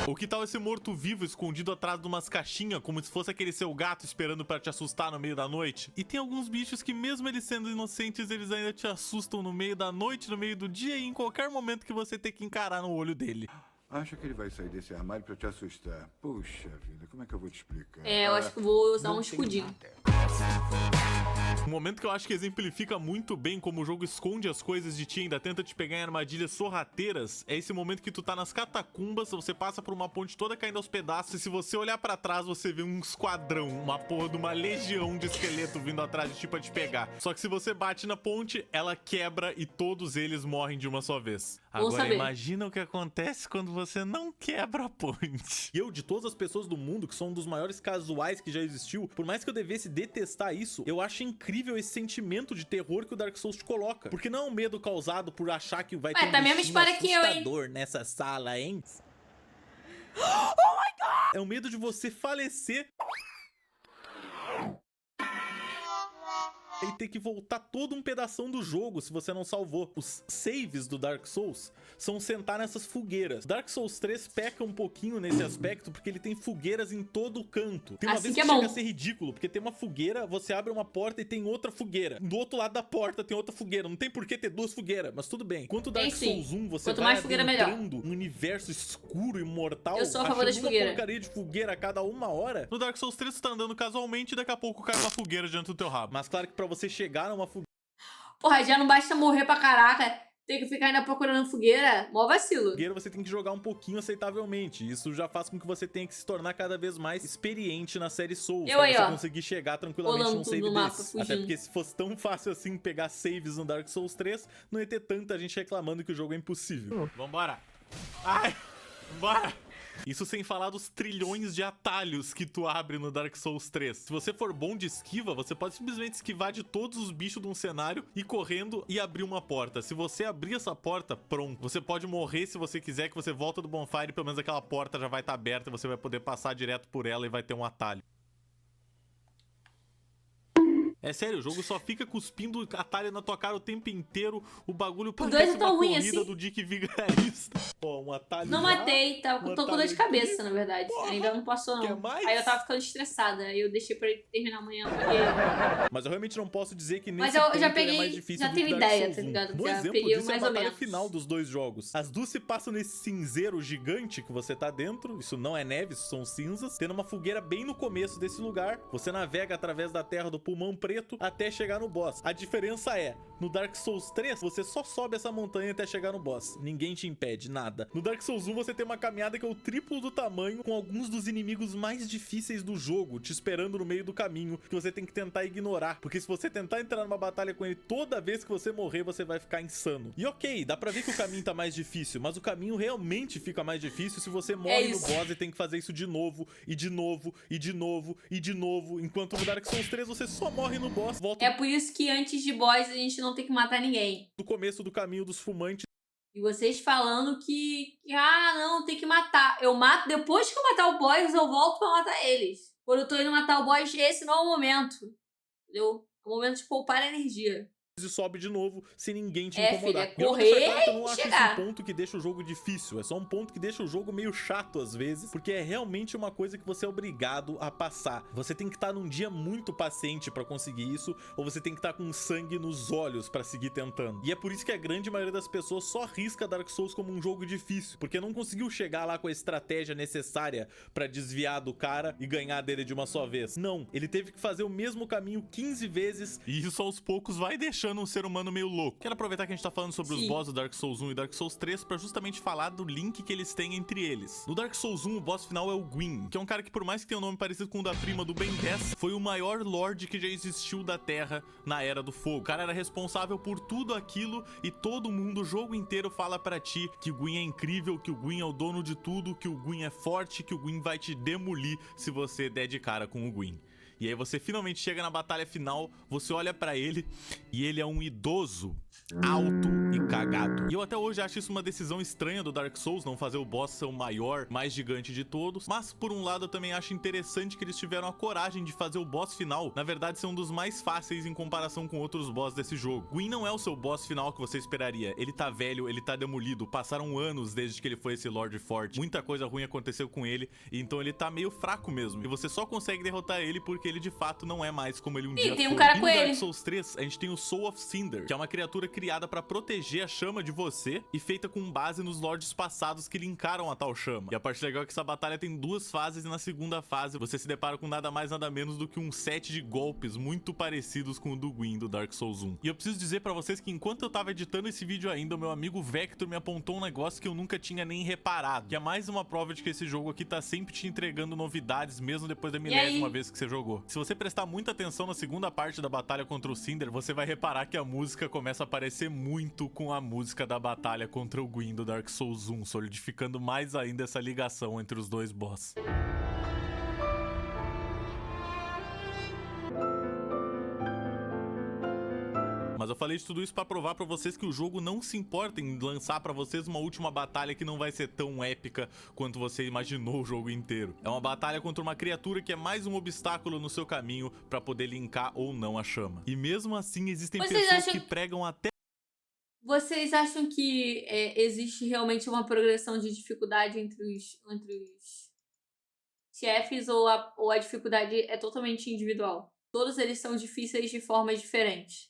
B: Ou que tal esse morto-vivo escondido atrás de umas caixinhas, como se fosse aquele seu gato esperando pra te assustar no meio da noite? E tem alguns bichos que, mesmo eles sendo inocentes, eles ainda te assustam no meio da noite, no meio do dia e em qualquer momento que você tem que encarar no olho dele.
I: Acha que ele vai sair desse armário pra te assustar? Puxa vida, como é que eu vou te explicar?
A: É, eu acho que eu vou usar um escudinho.
B: Um momento que eu acho que exemplifica muito bem como o jogo esconde as coisas de ti e ainda tenta te pegar em armadilhas sorrateiras é esse momento que tu tá nas catacumbas, você passa por uma ponte toda caindo aos pedaços e se você olhar pra trás você vê um esquadrão, uma porra de uma legião de esqueleto vindo atrás de ti pra te pegar. Só que se você bate na ponte, ela quebra e todos eles morrem de uma só vez.
A: Bom
B: Agora
A: saber.
B: imagina o que acontece quando você não quebra a ponte. E eu, de todas as pessoas do mundo, que sou um dos maiores casuais que já existiu, por mais que eu devesse detestar testar isso, eu acho incrível esse sentimento de terror que o Dark Souls te coloca. Porque não é um medo causado por achar que vai ter um
A: tá a mesma
B: bichinho
A: história que eu, hein?
B: assustador nessa sala, hein?
A: Oh my God!
B: É o medo de você falecer e ter que voltar todo um pedação do jogo se você não salvou. Os saves do Dark Souls são sentar nessas fogueiras. Dark Souls 3 peca um pouquinho nesse aspecto porque ele tem fogueiras em todo o canto. Tem uma
A: Assim
B: vez
A: que
B: que
A: é
B: chega
A: bom.
B: a ser ridículo, porque tem uma fogueira, você abre uma porta e tem outra fogueira. Do outro lado da porta tem outra fogueira. Não tem por que ter duas fogueiras, mas tudo bem. Enquanto o Dark
A: Tem sim.
B: Souls 1, você
A: Quanto
B: vai
A: mais fogueira, melhor.
B: adentrando um universo escuro e mortal,
A: Eu sou a favor das
B: achando uma
A: fogueiras.
B: porcaria de fogueira a cada uma hora. No Dark Souls 3 você tá andando casualmente e daqui a pouco cai uma fogueira diante do teu rabo. Mas claro que pra você chegar numa fogueira,
A: Porra, já não basta morrer pra caraca. Tem que ficar ainda procurando fogueira. Mó vacilo.
B: você tem que jogar um pouquinho aceitavelmente. Isso já faz com que você tenha que se tornar cada vez mais experiente na série Souls.
A: Eu
B: pra
A: aí,
B: você
A: ó.
B: conseguir chegar tranquilamente
A: Rolando
B: num
A: tudo
B: save
A: no mapa,
B: desses.
A: fugindo.
B: Até porque se fosse tão fácil assim pegar saves no Dark Souls 3, não ia ter tanta gente reclamando que o jogo é impossível. Vambora. Ai, vambora. Isso sem falar dos trilhões de atalhos que tu abre no Dark Souls 3. Se você for bom de esquiva, você pode simplesmente esquivar de todos os bichos de um cenário, ir correndo e abrir uma porta. Se você abrir essa porta, pronto. Você pode morrer se você quiser, que você volta do bonfire, pelo menos aquela porta já vai estar aberta e você vai poder passar direto por ela e vai ter um atalho. É sério, o jogo só fica cuspindo atalho na tua cara o tempo inteiro. O bagulho
A: dois
B: parece
A: é tão
B: uma
A: ruim
B: corrida
A: assim?
B: do Dick Vigarista. Ó, um atalho
A: Não
B: lá,
A: matei, tô com dor de cabeça, na verdade.
B: Porra,
A: Ainda não passou,
B: quer
A: não.
B: mais?
A: Aí eu tava ficando estressada. Aí eu deixei pra ele terminar amanhã, porque...
B: Mas eu realmente não posso dizer que
A: Mas
B: nesse
A: eu
B: ponto
A: já
B: ele
A: peguei-
B: é mais difícil
A: já
B: do
A: tenho
B: que Dark
A: ideia,
B: Souls
A: tá
B: 1.
A: ligado?
B: Bom
A: Já
B: exemplo
A: peguei
B: disso é a
A: mais ou
B: batalha
A: menos.
B: final dos dois jogos. As duas se passam nesse cinzeiro gigante que você tá dentro. Isso não é neve, isso são cinzas. Tendo uma fogueira bem no começo desse lugar. Você navega através da terra do pulmão preto até chegar no boss. A diferença é, no Dark Souls 3, você só sobe essa montanha até chegar no boss. Ninguém te impede, nada. No Dark Souls 1, você tem uma caminhada que é o triplo do tamanho, com alguns dos inimigos mais difíceis do jogo, te esperando no meio do caminho, que você tem que tentar ignorar. Porque se você tentar entrar numa batalha com ele, toda vez que você morrer, você vai ficar insano. E ok, dá pra ver que o caminho tá mais difícil, mas o caminho realmente fica mais difícil se você morre no boss e tem que fazer isso de novo, e de novo, e de novo, e de novo. Enquanto no Dark Souls 3, você só morre no boss, volta
A: É por isso que antes de boss a gente não tem que matar ninguém.
B: do começo do caminho dos fumantes.
A: E vocês falando que não, tem que matar. Eu mato, depois que eu matar o boss, eu volto pra matar eles. Quando eu tô indo matar o boss, esse não é o momento. Entendeu? É o momento de poupar energia.
B: E sobe de novo sem ninguém te
A: É,
B: incomodar.
A: filho, é
B: E eu vou deixar
A: correr
B: claro que eu não
A: e
B: acho
A: chegar.
B: esse um ponto que deixa o jogo difícil. É só um ponto que deixa o jogo meio chato às vezes, porque é realmente uma coisa que você é obrigado a passar. Você tem que estar num dia muito paciente pra conseguir isso, ou você tem que estar com sangue nos olhos pra seguir tentando. E é por isso que a grande maioria das pessoas só arrisca Dark Souls como um jogo difícil, porque não conseguiu chegar lá com a estratégia necessária pra desviar do cara e ganhar dele de uma só vez. Não, ele teve que fazer o mesmo caminho 15 vezes, e isso aos poucos vai deixando um ser humano meio louco. Quero aproveitar que a gente tá falando sobre os bosses do Dark Souls 1 e Dark Souls 3 pra justamente falar do link que eles têm entre eles. No Dark Souls 1, o boss final é o Gwyn, que é um cara que, por mais que tenha um nome parecido com o da prima do Ben 10, foi o maior lord que já existiu da Terra na Era do Fogo. O cara era responsável por tudo aquilo e todo mundo, o jogo inteiro, fala pra ti que o Gwyn é incrível, que o Gwyn é o dono de tudo, que o Gwyn é forte, que o Gwyn vai te demolir se você der de cara com o Gwyn. E aí você finalmente chega na batalha final, você olha pra ele e ele é um idoso, alto e cagado. E eu até hoje acho isso uma decisão estranha do Dark Souls, não fazer o boss ser o maior, mais gigante de todos. Mas por um lado eu também acho interessante que eles tiveram a coragem de fazer o boss final, na verdade, ser um dos mais fáceis em comparação com outros boss desse jogo. Gwyn não é o seu boss final que você esperaria. Ele tá velho, ele tá demolido, passaram anos desde que ele foi esse Lord forte. Muita coisa ruim aconteceu com ele, então ele tá meio fraco mesmo. E você só consegue derrotar ele porque ele de fato não é mais como ele um dia
A: tem um
B: foi.
A: cara
B: E
A: com
B: no
A: ele.
B: Dark Souls 3, a gente tem o Soul of Cinder, que é uma criatura criada pra proteger a chama de você e feita com base nos lords passados que linkaram a tal chama. E a parte legal é que essa batalha tem duas fases e na segunda fase você se depara com nada mais nada menos do que um set de golpes muito parecidos com o do Gwyn do Dark Souls 1. E eu preciso dizer pra vocês que enquanto eu tava editando esse vídeo ainda, o meu amigo Vector me apontou um negócio que eu nunca tinha nem reparado, que é mais uma prova de que esse jogo aqui tá sempre te entregando novidades, mesmo depois da milésima vez que você jogou. Se você prestar muita atenção na segunda parte da batalha contra o Cinder, você vai reparar que a música começa a parecer muito com a música da batalha contra o Gwyn do Dark Souls 1, solidificando mais ainda essa ligação entre os dois boss. Mas eu falei de tudo isso pra provar pra vocês que o jogo não se importa em lançar pra vocês uma última batalha que não vai ser tão épica quanto você imaginou o jogo inteiro. É uma batalha contra uma criatura que é mais um obstáculo no seu caminho pra poder linkar ou não a chama. E mesmo assim existem pessoas que pregam até...
A: Vocês acham que existe realmente uma progressão de dificuldade entre os chefes ou a dificuldade é totalmente individual? Todos eles são difíceis de formas diferentes.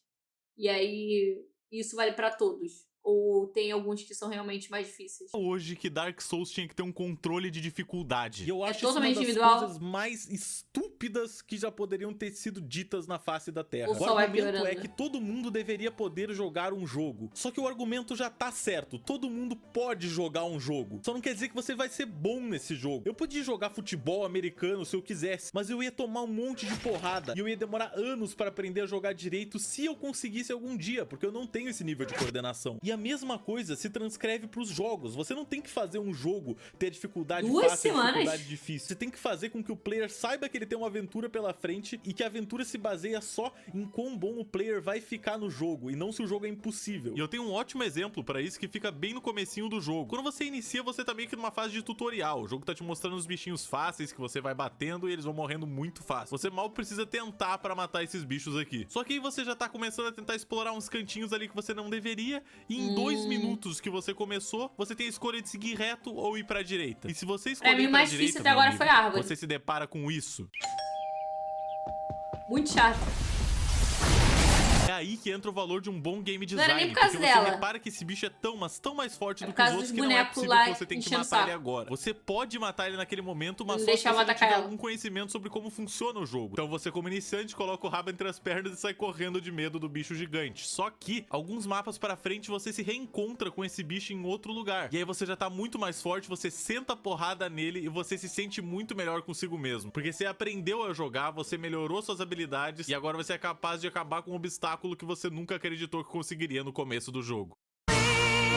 A: E aí, isso vale pra todos. Ou tem alguns que são realmente mais difíceis?
B: Hoje que Dark Souls tinha que ter um controle de dificuldade. E eu acho isso uma das coisas mais estúpidas que já poderiam ter sido ditas na face da Terra. O argumento é que todo mundo deveria poder jogar um jogo. Só que o argumento já tá certo. Todo mundo pode jogar um jogo. Só não quer dizer que você vai ser bom nesse jogo. Eu podia jogar futebol americano se eu quisesse, mas eu ia tomar um monte de porrada. E eu ia demorar anos para aprender a jogar direito se eu conseguisse algum dia, porque eu não tenho esse nível de coordenação. E a mesma coisa se transcreve pros jogos. Você não tem que fazer um jogo ter dificuldade fácil e dificuldade difícil. Você tem que fazer com que o player saiba que ele tem uma aventura pela frente e que a aventura se baseia só em quão bom o player vai ficar no jogo e não se o jogo é impossível. E eu tenho um ótimo exemplo pra isso que fica bem no comecinho do jogo. Quando você inicia, você tá meio que numa fase de tutorial. O jogo tá te mostrando os bichinhos fáceis que você vai batendo e eles vão morrendo muito fácil. Você mal precisa tentar pra matar esses bichos aqui. Só que aí você já tá começando a tentar explorar uns cantinhos ali que você não deveria e em 2 minutos que você começou, você tem a escolha de seguir reto ou ir pra direita. E se você escolher
A: pra mim, o mais difícil até agora foi a árvore.
B: Você se depara com isso.
A: Muito chato.
B: É aí que entra o valor de um bom game design.
A: Não era nem por causa
B: porque
A: dela.
B: você repara que esse bicho é tão, mas tão mais forte do que os outros que não é possível que você tenha que matar ele agora. Você pode matar ele naquele momento, mas só se você não tiver algum conhecimento sobre como funciona o jogo. Então você, como iniciante, coloca o rabo entre as pernas e sai correndo de medo do bicho gigante. Só que, alguns mapas pra frente, você se reencontra com esse bicho em outro lugar. E aí você já tá muito mais forte, você senta a porrada nele e você se sente muito melhor consigo mesmo. Porque você aprendeu a jogar, você melhorou suas habilidades e agora você é capaz de acabar com um obstáculo que você nunca acreditou que conseguiria no começo do jogo.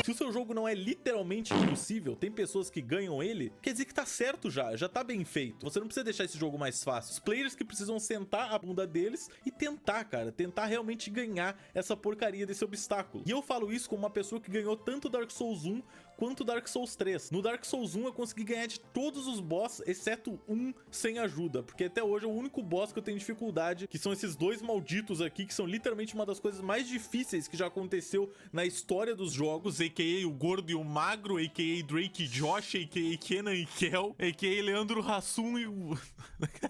B: Se o seu jogo não é literalmente impossível, tem pessoas que ganham ele, quer dizer que tá certo já tá bem feito. Você não precisa deixar esse jogo mais fácil. Os players que precisam sentar a bunda deles e tentar, cara, tentar realmente ganhar essa porcaria desse obstáculo. E eu falo isso como uma pessoa que ganhou tanto Dark Souls 1 quanto Dark Souls 3. No Dark Souls 1 eu consegui ganhar de todos os boss, exceto um sem ajuda, porque até hoje é o único boss que eu tenho dificuldade, que são esses dois malditos aqui, que são literalmente uma das coisas mais difíceis que já aconteceu na história dos jogos, a.k.a. o gordo e o magro, a.k.a. Drake e Josh, a.k.a. Kenan e Kel, a.k.a. Leandro Hassum e o...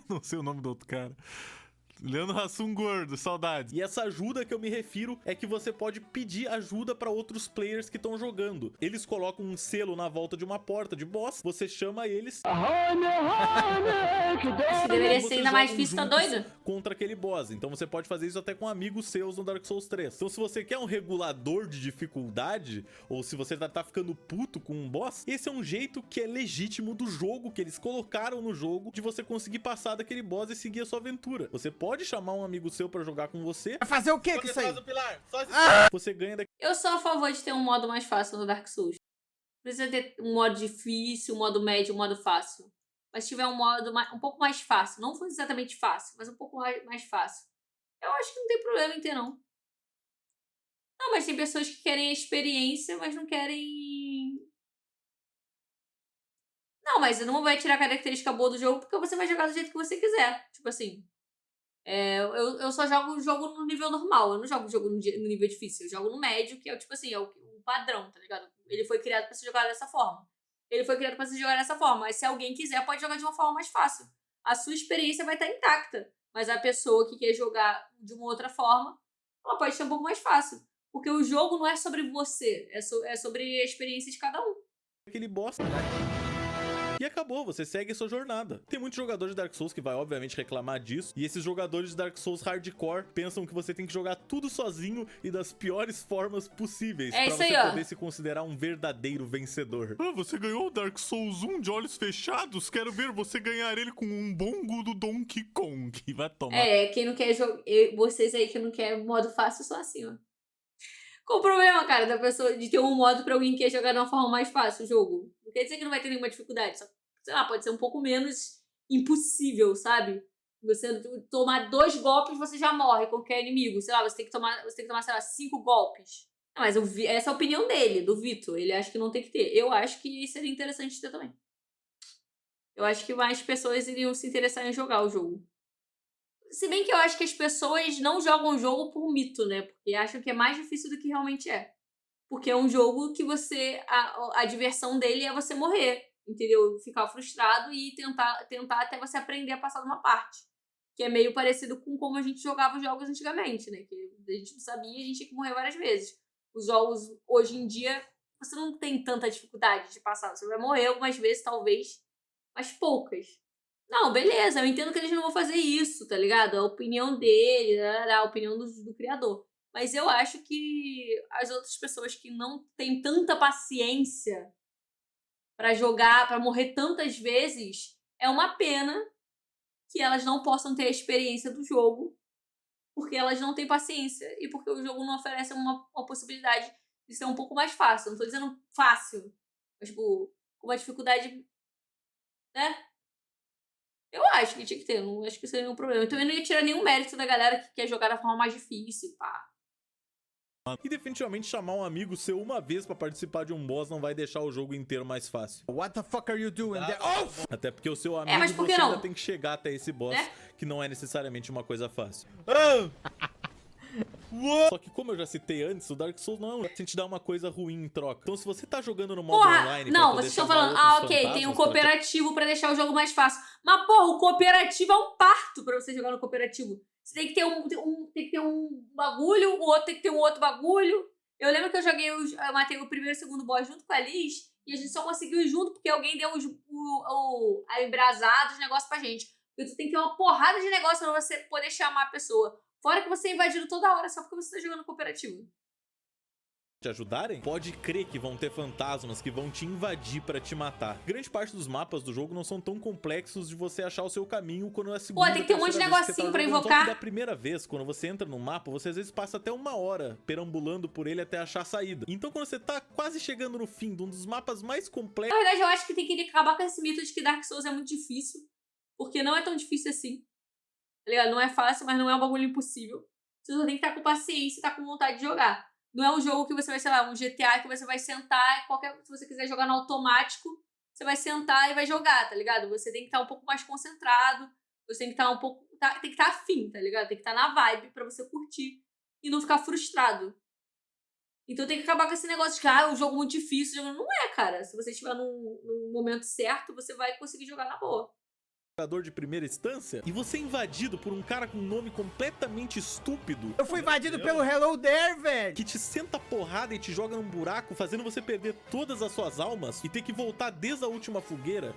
B: não sei o nome do outro cara. Leandro Hassum gordo, saudades. E essa ajuda que eu me refiro é que você pode pedir ajuda pra outros players que estão jogando. Eles colocam um selo na volta de uma porta de boss, você chama eles...
A: Isso deveria ser ainda mais difícil, tá doido?
B: Contra aquele boss. Então você pode fazer isso até com amigos seus no Dark Souls 3. Então se você quer um regulador de dificuldade, ou se você tá ficando puto com um boss, esse é um jeito que é legítimo do jogo, que eles colocaram no jogo, de você conseguir passar daquele boss e seguir a sua aventura. Você pode chamar um amigo seu pra jogar com você.
J: Vai fazer o quê com isso aí?
B: Você ganha daqui.
A: Eu sou a favor de ter um modo mais fácil no Dark Souls. Não precisa ter um modo difícil, um modo médio, um modo fácil. Mas se tiver um modo um pouco mais fácil, não foi exatamente fácil, mas um pouco mais fácil, eu acho que não tem problema em ter, não. Não, mas tem pessoas que querem a experiência, mas não querem... Não, mas não vai tirar a característica boa do jogo porque você vai jogar do jeito que você quiser. Tipo assim... eu só jogo o jogo no nível normal, eu não jogo o jogo no nível difícil, eu jogo no médio, que é tipo assim, é o padrão, tá ligado? Ele foi criado pra ser jogado dessa forma. Mas se alguém quiser, pode jogar de uma forma mais fácil. A sua experiência vai estar intacta, mas a pessoa que quer jogar de uma outra forma, ela pode ser um pouco mais fácil. Porque o jogo não é sobre você, é sobre a experiência de cada um.
B: Aquele boss... E acabou, você segue a sua jornada. Tem muito jogador de Dark Souls que vai obviamente reclamar disso, e esses jogadores de Dark Souls hardcore pensam que você tem que jogar tudo sozinho e das piores formas possíveis pra você poder se considerar um verdadeiro vencedor. Ah, você ganhou o Dark Souls 1 de olhos fechados? Quero ver você ganhar ele com um bongo do Donkey Kong. Vai tomar.
A: Quem não quer jogar... Vocês aí que não quer modo fácil, só assim, ó. Qual o problema, cara, da pessoa de ter um modo pra alguém que quer jogar de uma forma mais fácil o jogo? Não quer dizer que não vai ter nenhuma dificuldade, só, sei lá, pode ser um pouco menos impossível, sabe? Você tomar 2 golpes, você já morre, qualquer inimigo. Sei lá, você tem que tomar, sei lá, 5 golpes. Não, mas essa é a opinião dele, do Vitor. Ele acha que não tem que ter. Eu acho que seria interessante ter também. Eu acho que mais pessoas iriam se interessar em jogar o jogo. Se bem que eu acho que as pessoas não jogam o jogo por mito, né? Porque acham que é mais difícil do que realmente é. Porque é um jogo que você... A diversão dele é você morrer, entendeu? Ficar frustrado e tentar até você aprender a passar de uma parte. Que é meio parecido com como a gente jogava os jogos antigamente, né? Que a gente não sabia e a gente tinha que morrer várias vezes. Os jogos, hoje em dia, você não tem tanta dificuldade de passar. Você vai morrer algumas vezes, talvez, mas poucas. Não, beleza, eu entendo que eles não vão fazer isso, tá ligado? A opinião dele, a opinião do criador. Mas eu acho que as outras pessoas que não têm tanta paciência pra jogar, pra morrer tantas vezes, é uma pena que elas não possam ter a experiência do jogo, porque elas não têm paciência e porque o jogo não oferece uma possibilidade de ser um pouco mais fácil. Não tô dizendo fácil, mas, tipo, com uma dificuldade, né? Eu acho que tinha que ter, não acho que seria nenhum problema. Eu também não ia tirar nenhum mérito da galera que quer jogar da forma mais difícil, pá.
B: E definitivamente chamar um amigo seu uma vez pra participar de um boss não vai deixar o jogo inteiro mais fácil.
F: What the fuck are you doing there? Oh!
B: Até porque o seu amigo
A: mas por que
B: você
A: não?
B: ainda tem que chegar até esse boss, que não é necessariamente uma coisa fácil. Só que como eu já citei antes, o Dark Souls não é te dar uma coisa ruim em troca. Então se você tá jogando no modo online...
A: Não, vocês estão falando, ok, tem um cooperativo pra deixar o jogo mais fácil. Mas, porra, o cooperativo é um parto pra você jogar no cooperativo. Você tem que ter um bagulho, o outro tem que ter um outro bagulho. Eu lembro que eu matei o primeiro e o segundo boss junto com a Liz, e a gente só conseguiu ir junto porque alguém deu a embrasada dos negócios pra gente. Porque tu tem que ter uma porrada de negócio pra você poder chamar a pessoa. Fora que você é invadido toda hora só porque você tá jogando cooperativo.
B: Te ajudarem? Pode crer que vão ter fantasmas que vão te invadir pra te matar. Grande parte dos mapas do jogo não são tão complexos de você achar o seu caminho quando é a segunda.
A: Pô, tem que ter um monte de negocinho pra invocar.
B: Da primeira vez, quando você entra no mapa, você às vezes passa até 1 hora perambulando por ele até achar a saída. Então quando você tá quase chegando no fim de um dos mapas mais complexos...
A: Na verdade, eu acho que tem que acabar com esse mito de que Dark Souls é muito difícil. Porque não é tão difícil assim. Tá ligado? Não é fácil, mas não é um bagulho impossível. Você só tem que estar com paciência e estar com vontade de jogar. Não é um jogo que você vai, sei lá, um GTA que você vai sentar, se você quiser jogar no automático, você vai sentar e vai jogar, tá ligado? Você tem que estar um pouco mais concentrado, você tem que estar tem que estar afim, tá ligado? Tem que estar na vibe pra você curtir e não ficar frustrado. Então tem que acabar com esse negócio de que, é um jogo muito difícil. Não é, cara. Se você estiver no momento certo, você vai conseguir jogar na boa.
B: De primeira instância, e você é invadido por um cara com um nome completamente estúpido.
F: Eu fui invadido pelo Hello There, velho!
B: Que te senta porrada e te joga num buraco, fazendo você perder todas as suas almas e ter que voltar desde a última fogueira.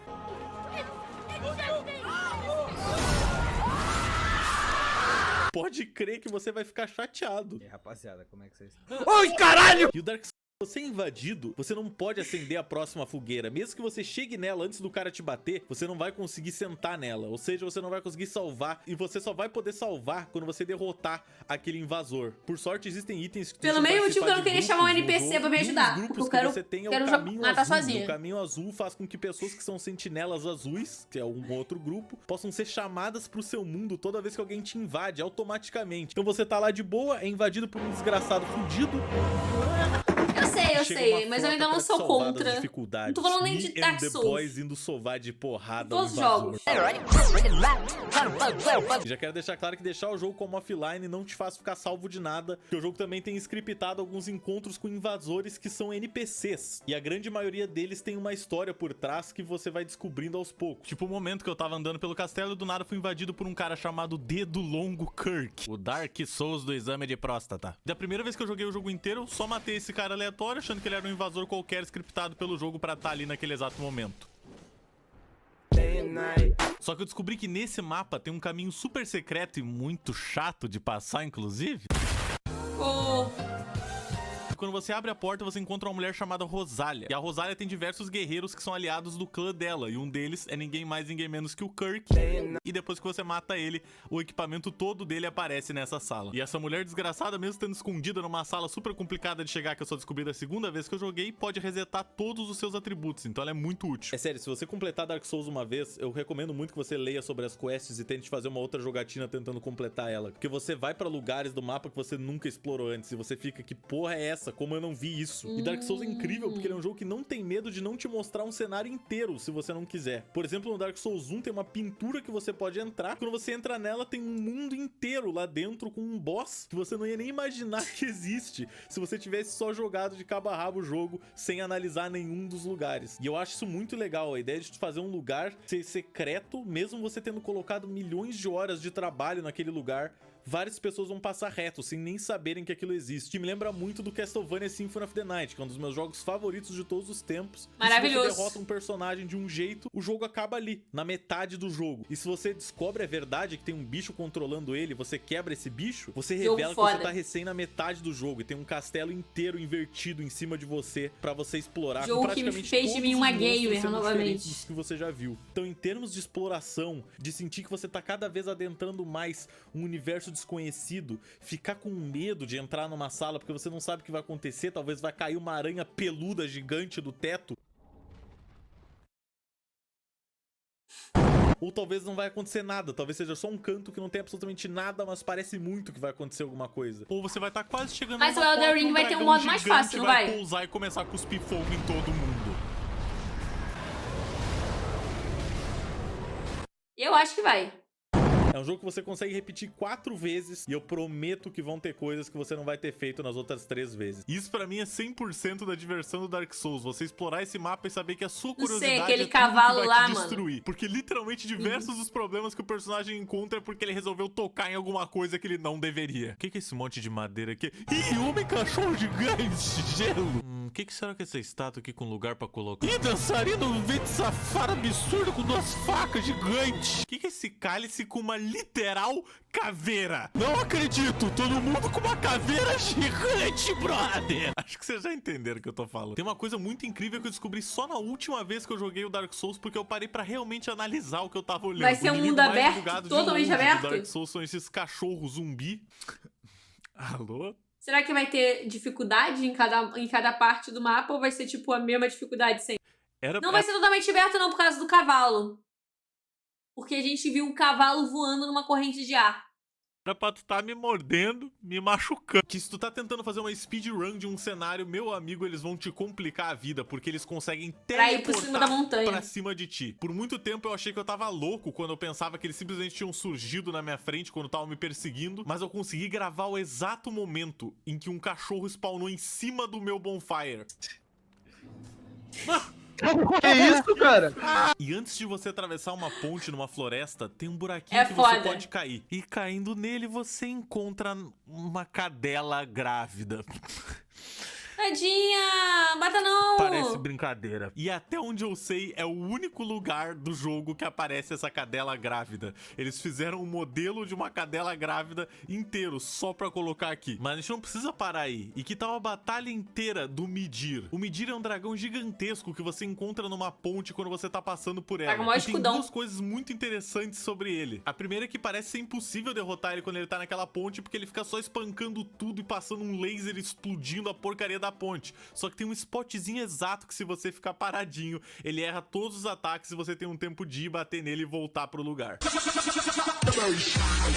B: Pode crer que você vai ficar chateado.
H: E aí, rapaziada, como é que vocês...
F: Oi, caralho!
B: E o Dark Souls, você é invadido, você não pode acender a próxima fogueira. Mesmo que você chegue nela antes do cara te bater, você não vai conseguir sentar nela. Ou seja, você não vai conseguir salvar. E você só vai poder salvar quando você derrotar aquele invasor. Por sorte, existem itens que...
A: Pelo mesmo motivo que eu não queria chamar um NPC pra me ajudar.
B: Porque
A: eu quero,
B: você tem
A: quero
B: o caminho
A: matar
B: azul.
A: sozinha.
B: O caminho azul faz com que pessoas que são sentinelas azuis, que é um outro grupo, possam ser chamadas pro seu mundo toda vez que alguém te invade, automaticamente. Então você tá lá de boa, é invadido por um desgraçado fudido.
A: Eu sei, mas eu ainda não sou contra. Não tô falando nem de Dark Souls.
B: Boys indo sovar de porrada
A: todos os jogos.
B: Já quero deixar claro que deixar o jogo como offline não te faz ficar salvo de nada, porque o jogo também tem scriptado alguns encontros com invasores que são NPCs, e a grande maioria deles tem uma história por trás que você vai descobrindo aos poucos. Tipo o momento que eu tava andando pelo castelo e do nada fui invadido por um cara chamado Dedo Longo Kirk, o Dark Souls do exame de próstata. Da primeira vez que eu joguei o jogo inteiro, eu só matei esse cara aleatório, achando que ele era um invasor qualquer scriptado pelo jogo pra estar ali naquele exato momento. Só que eu descobri que nesse mapa tem um caminho super secreto e muito chato de passar, inclusive. Quando você abre a porta, você encontra uma mulher chamada Rosália. E a Rosália tem diversos guerreiros que são aliados do clã dela. E um deles é ninguém mais, ninguém menos que o Kirk. E depois que você mata ele, o equipamento todo dele aparece nessa sala. E essa mulher desgraçada, mesmo estando escondida numa sala super complicada de chegar, que eu só descobri da segunda vez que eu joguei, pode resetar todos os seus atributos, então ela é muito útil. É sério, se você completar Dark Souls uma vez, eu recomendo muito que você leia sobre as quests e tente fazer uma outra jogatina tentando completar ela, porque você vai pra lugares do mapa que você nunca explorou antes e você fica, que porra é essa? Como eu não vi isso? E Dark Souls é incrível porque ele é um jogo que não tem medo de não te mostrar um cenário inteiro, se você não quiser. Por exemplo, no Dark Souls 1 tem uma pintura que você pode entrar, quando você entra nela tem um mundo inteiro lá dentro com um boss que você não ia nem imaginar que existe se você tivesse só jogado de cabo a rabo o jogo sem analisar nenhum dos lugares. E eu acho isso muito legal, a ideia de fazer um lugar ser secreto, mesmo você tendo colocado milhões de horas de trabalho naquele lugar. Várias pessoas vão passar reto, sem nem saberem que aquilo existe. Que me lembra muito do Castlevania Symphony of the Night, que é um dos meus jogos favoritos de todos os tempos.
A: Maravilhoso.
B: E se você derrota um personagem de um jeito, o jogo acaba ali, na metade do jogo. E se você descobre a verdade, que tem um bicho controlando ele, você quebra esse bicho, você revela que você tá recém na metade do jogo. E tem um castelo inteiro invertido em cima de você, pra você explorar.
A: Jogo que me fez de mim uma gamer, novamente.
B: Dos que você já viu. Então, em termos de exploração, de sentir que você tá cada vez adentrando mais um universo desconhecido, ficar com medo de entrar numa sala porque você não sabe o que vai acontecer, talvez vai cair uma aranha peluda gigante do teto. Ou talvez não vai acontecer nada, talvez seja só um canto que não tem absolutamente nada, mas parece muito que vai acontecer alguma coisa. Ou você vai estar quase chegando
A: Mas o Elden Ring vai ter um modo mais fácil, não vai?
B: Vai pousar e começar a cuspir fogo em todo mundo.
A: Eu acho que vai.
B: É um jogo que você consegue repetir 4 vezes e eu prometo que vão ter coisas que você não vai ter feito nas outras 3 vezes. Isso pra mim é 100% da diversão do Dark Souls. Você explorar esse mapa e saber que a sua curiosidade
A: não sei, aquele
B: é
A: cavalo
B: tudo que vai
A: lá,
B: te destruir. Porque literalmente diversos dos problemas que o personagem encontra é porque ele resolveu tocar em alguma coisa que ele não deveria. O que é esse monte de madeira aqui? Ih, homem cachorro gigante de gelo! O que será que é essa estátua aqui com lugar pra colocar? Ih, dançarino vento safado absurdo com 2 facas gigantes! O que é esse cálice com uma literal caveira? Não acredito! Todo mundo com uma caveira gigante, brother! Acho que vocês já entenderam o que eu tô falando. Tem uma coisa muito incrível que eu descobri só na última vez que eu joguei o Dark Souls, porque eu parei pra realmente analisar o que eu tava olhando.
A: Vai ser um mundo aberto? Totalmente aberto?
B: O Dark Souls são esses cachorros zumbi. Alô?
A: Será que vai ter dificuldade em cada parte do mapa ou vai ser tipo a mesma dificuldade sempre? Não vai ser totalmente aberto não por causa do cavalo. Porque a gente viu um cavalo voando numa corrente de ar.
B: Era pra tu tá me mordendo, me machucando. Que se tu tá tentando fazer uma speedrun de um cenário, meu amigo, eles vão te complicar a vida, porque eles conseguem teleportar pra cima de ti. Por muito tempo eu achei que eu tava louco quando eu pensava que eles simplesmente tinham surgido na minha frente quando estavam me perseguindo, mas eu consegui gravar o exato momento em que um cachorro spawnou em cima do meu bonfire.
J: Que isso, cara?
B: E antes de você atravessar uma ponte numa floresta, tem um buraquinho que
A: foda.
B: você pode cair. E caindo nele, você encontra uma cadela grávida.
A: Tadinha! Bata não!
B: Parece brincadeira. E até onde eu sei, é o único lugar do jogo que aparece essa cadela grávida. Eles fizeram um modelo de uma cadela grávida inteiro, só pra colocar aqui. Mas a gente não precisa parar aí. E que tal a batalha inteira do Midir? O Midir é um dragão gigantesco que você encontra numa ponte quando você tá passando por ela.
A: Tá,
B: e tem 2 coisas muito interessantes sobre ele. A primeira é que parece ser impossível derrotar ele quando ele tá naquela ponte, porque ele fica só espancando tudo e passando um laser explodindo a porcaria da ponte. Só que tem um spotzinho exato que se você ficar paradinho, ele erra todos os ataques e você tem um tempo de ir bater nele e voltar pro lugar.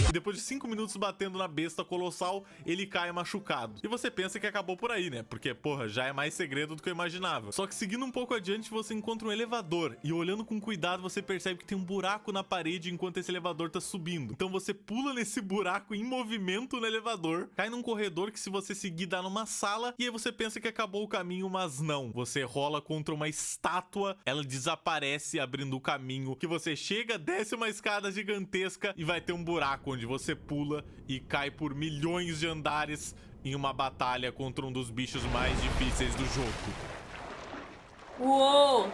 B: E depois de 5 minutos batendo na besta colossal, ele cai machucado. E você pensa que acabou por aí, né? Porque, porra, já é mais segredo do que eu imaginava. Só que seguindo um pouco adiante, você encontra um elevador. E olhando com cuidado, você percebe que tem um buraco na parede enquanto esse elevador tá subindo. Então você pula nesse buraco em movimento no elevador, cai num corredor que se você seguir dá numa sala, e aí você pensa que acabou o caminho, mas não. Você rola contra uma estátua, ela desaparece abrindo o caminho, que você chega, desce uma escada gigantesca e vai ter um buraco onde você pula e cai por milhões de andares em uma batalha contra um dos bichos mais difíceis do jogo.
A: Uou!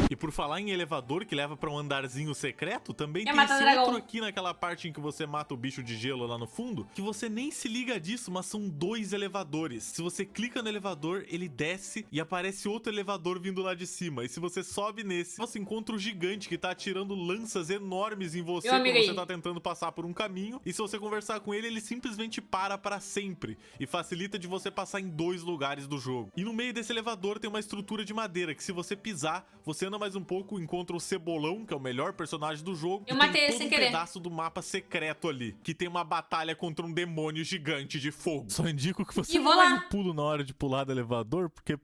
B: E por falar em elevador que leva pra um andarzinho secreto, também tem
A: matar
B: esse
A: dragão.
B: outro aqui naquela parte em que você mata o bicho de gelo lá no fundo, que você nem se liga disso, mas são 2 elevadores. Se você clica no elevador, ele desce e aparece outro elevador vindo lá de cima. E se você sobe nesse, você encontra o gigante que tá atirando lanças enormes em você quando você tá tentando passar por um caminho. E se você conversar com ele, ele simplesmente para pra sempre e facilita de você passar em 2 lugares do jogo. E no meio desse elevador tem uma estrutura de madeira que se você pisar, você anda mais um pouco, encontra o Cebolão, que é o melhor personagem do jogo.
A: Eu matei ele
B: todo
A: sem
B: um
A: querer.
B: pedaço do mapa secreto ali, que tem uma batalha contra um demônio gigante de fogo. Só indico que você
A: E vou
B: não dá
A: lá.
B: um pulo na hora de pular do elevador, porque...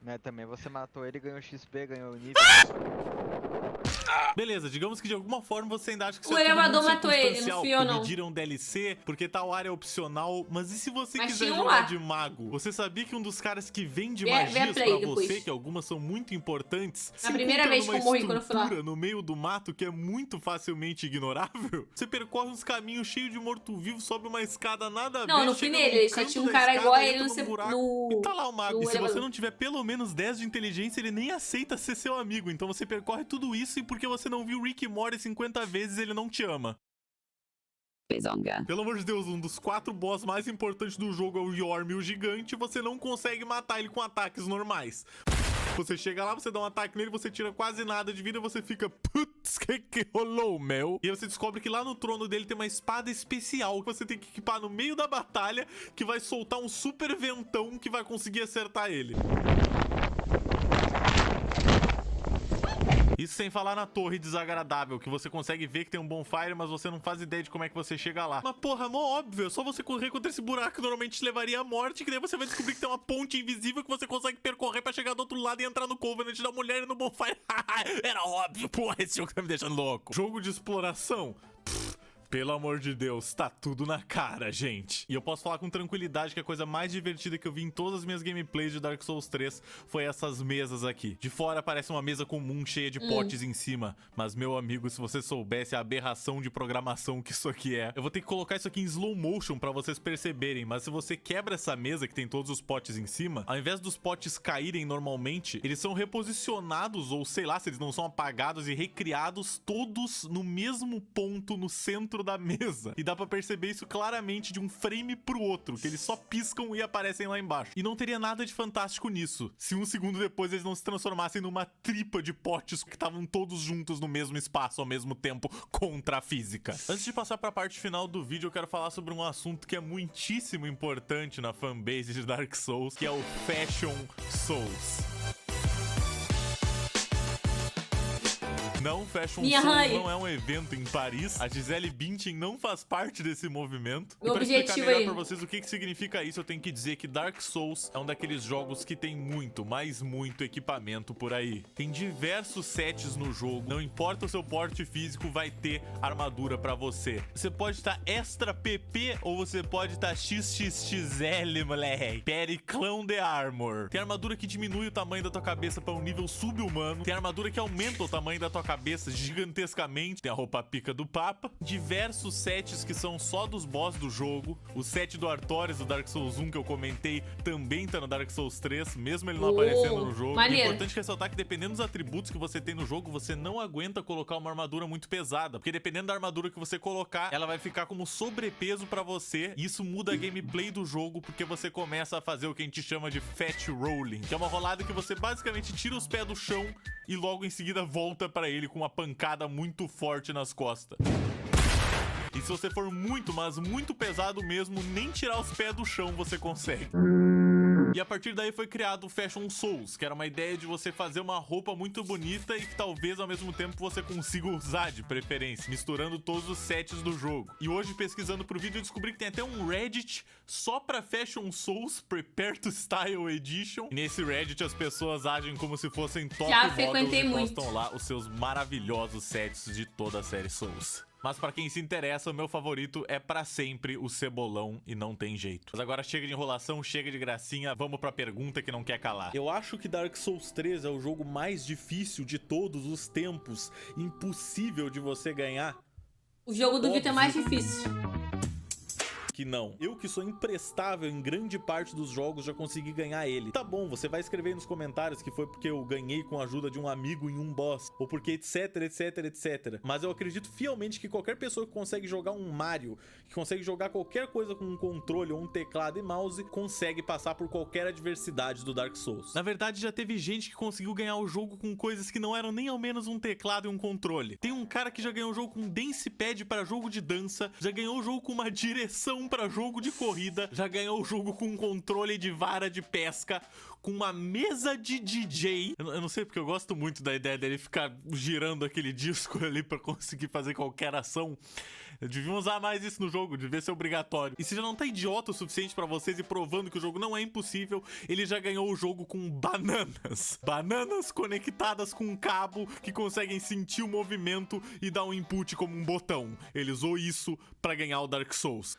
H: Mas também você matou ele, ganhou XP, ganhou nível.
B: Beleza, digamos que de alguma forma você ainda acha que isso
A: O
B: é tudo
A: elevador
B: muito
A: matou ele, não
B: circunstancial,
A: fui eu,
B: porque
A: não.
B: pediram DLC, porque tal área é opcional, mas e se você
A: Mas
B: quiser
A: tinha um
B: jogar
A: lá.
B: de mago? Você sabia que um dos caras que vende
A: Vê a
B: magias
A: play
B: pra
A: depois.
B: você, que algumas são muito importantes,
A: Na
B: se
A: primeira
B: encontra
A: vez que
B: numa
A: eu morri quando eu fui lá.
B: estrutura no meio do mato que é muito facilmente ignorável? Você percorre uns caminhos cheios de morto-vivo, sobe uma escada nada a ver,
A: Não, eu não fui
B: chega
A: nele,
B: num
A: só
B: canto
A: tinha um
B: da
A: cara
B: escada,
A: igual a
B: entra
A: ele no
B: num
A: seu-
B: buraco,
A: no-
B: e tá lá o mago.
A: no
B: E se você
A: elevador.
B: não tiver pelo menos 10 de inteligência, ele nem aceita ser seu amigo. Então você percorre tudo isso e porque você não viu Rick e Morty 50 vezes, ele não te ama. Pelo amor de Deus, um dos 4 boss mais importantes do jogo é o Yorm, o gigante, e você não consegue matar ele com ataques normais. Você chega lá, você dá um ataque nele, você tira quase nada de vida e você fica... Putz, que rolou, meu? E aí você descobre que lá no trono dele tem uma espada especial que você tem que equipar no meio da batalha, que vai soltar um super ventão que vai conseguir acertar ele. Isso sem falar na torre desagradável, que você consegue ver que tem um bonfire, mas você não faz ideia de como é que você chega lá. Mas porra, mó óbvio, é só você correr contra esse buraco que normalmente te levaria à morte, que daí você vai descobrir que tem uma ponte invisível que você consegue percorrer pra chegar do outro lado e entrar no Covenant da mulher e no bonfire. Era óbvio, porra, esse jogo tá me deixando louco. Jogo de exploração? Pelo amor de Deus, tá tudo na cara, gente. E eu posso falar com tranquilidade que a coisa mais divertida que eu vi em todas as minhas gameplays de Dark Souls 3 foi essas mesas aqui. De fora parece uma mesa comum cheia de potes em cima, mas meu amigo, se você soubesse a aberração de programação que isso aqui é. Eu vou ter que colocar isso aqui em slow motion pra vocês perceberem, mas se você quebra essa mesa que tem todos os potes em cima, ao invés dos potes caírem normalmente, eles são reposicionados, ou sei lá, se eles não são apagados e recriados todos no mesmo ponto no centro da mesa. E dá pra perceber isso claramente de um frame pro outro, que eles só piscam e aparecem lá embaixo. E não teria nada de fantástico nisso, se um segundo depois eles não se transformassem numa tripa de potes que estavam todos juntos no mesmo espaço ao mesmo tempo contra a física. Antes de passar pra parte final do vídeo, eu quero falar sobre um assunto que é muitíssimo importante na fanbase de Dark Souls, que é o Fashion Souls. Não, Fashion Souls não é um evento em Paris. A Gisele Bündchen não faz parte desse movimento.
A: Meu
B: E pra explicar
A: objetivo
B: melhor
A: aí.
B: pra vocês o que significa isso, eu tenho que dizer que Dark Souls é um daqueles jogos que tem muito, mas muito equipamento por aí. Tem diversos sets no jogo. Não importa o seu porte físico, vai ter armadura pra você. Você pode estar extra PP ou você pode estar XXXL, moleque. Periclão de Armor. Tem armadura que diminui o tamanho da tua cabeça pra um nível sub-humano. Tem armadura que aumenta o tamanho da tua cabeça gigantescamente. Tem a roupa pica do Papa. Diversos sets que são só dos boss do jogo. O set do Artorias do Dark Souls 1 que eu comentei também tá no Dark Souls 3, mesmo ele não aparecendo no jogo.
A: maneiro.
B: É importante ressaltar que dependendo dos atributos que você tem no jogo, você não aguenta colocar uma armadura muito pesada, porque dependendo da armadura que você colocar, ela vai ficar como sobrepeso pra você, e isso muda a gameplay do jogo, porque você começa a fazer o que a gente chama de fat rolling, que é uma rolada que você basicamente tira os pés do chão e logo em seguida volta pra ele com uma pancada muito forte nas costas. E se você for muito, mas muito pesado mesmo, nem tirar os pés do chão você consegue. E a partir daí foi criado o Fashion Souls, que era uma ideia de você fazer uma roupa muito bonita e que talvez ao mesmo tempo você consiga usar de preferência, misturando todos os sets do jogo. E hoje, pesquisando pro vídeo, eu descobri que tem até um Reddit só pra Fashion Souls Prepare to Style Edition. E nesse Reddit as pessoas agem como se fossem top
A: Já
B: models
A: frequentei
B: e
A: muito.
B: postam lá os seus maravilhosos sets de toda a série Souls. Mas pra quem se interessa, o meu favorito é pra sempre o Cebolão e não tem jeito. Mas agora chega de enrolação, chega de gracinha, vamos pra pergunta que não quer calar. Eu acho que Dark Souls 3 é o jogo mais difícil de todos os tempos, impossível de você ganhar.
A: O jogo do Vitor é mais difícil.
B: que não. Eu que sou imprestável em grande parte dos jogos já consegui ganhar ele. Tá bom, você vai escrever aí nos comentários que foi porque eu ganhei com a ajuda de um amigo em um boss, ou porque etc, etc, etc. Mas eu acredito fielmente que qualquer pessoa que consegue jogar um Mario, que consegue jogar qualquer coisa com um controle ou um teclado e mouse, consegue passar por qualquer adversidade do Dark Souls. Na verdade, já teve gente que conseguiu ganhar o jogo com coisas que não eram nem ao menos um teclado e um controle. Tem um cara que já ganhou o jogo com um dance pad para jogo de dança, já ganhou o jogo com uma direção para jogo de corrida, já ganhou o jogo com um controle de vara de pesca, com uma mesa de DJ. Eu não sei porque eu gosto muito da ideia dele ficar girando aquele disco ali pra conseguir fazer qualquer ação. Deviam usar mais isso no jogo, devia ser obrigatório. E se já não tá idiota o suficiente pra vocês e provando que o jogo não é impossível, ele já ganhou o jogo com bananas. Bananas conectadas com um cabo que conseguem sentir o movimento e dar um input como um botão. Ele usou isso pra ganhar o Dark Souls.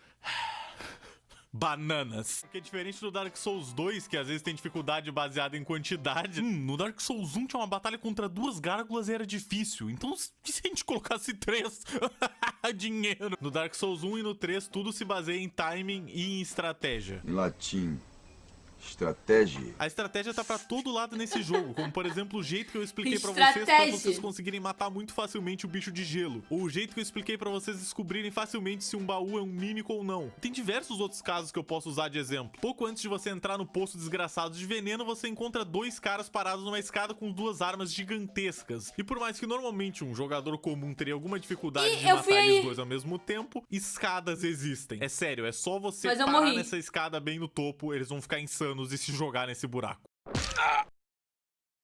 B: Bananas. Porque diferente do Dark Souls 2, que às vezes tem dificuldade baseada em quantidade, no Dark Souls 1 tinha uma batalha contra 2 gárgulas e era difícil. Então, e se a gente colocasse 3? Dinheiro. No Dark Souls 1 e no 3, tudo se baseia em timing e em estratégia.
I: Em latim, estratégia.
B: A estratégia tá pra todo lado nesse jogo, como por exemplo o jeito que eu expliquei pra vocês conseguirem matar muito facilmente o bicho de gelo, ou o jeito que eu expliquei pra vocês descobrirem facilmente se um baú é um mímico ou não. Tem diversos outros casos que eu posso usar de exemplo. Pouco antes de você entrar no poço desgraçado de veneno, você encontra 2 caras parados numa escada com 2 armas gigantescas. E por mais que normalmente um jogador comum teria alguma dificuldade de matar eles 2 ao mesmo tempo, escadas existem. É sério, é só você parar nessa escada bem no topo, eles vão ficar insanos e se jogar nesse buraco.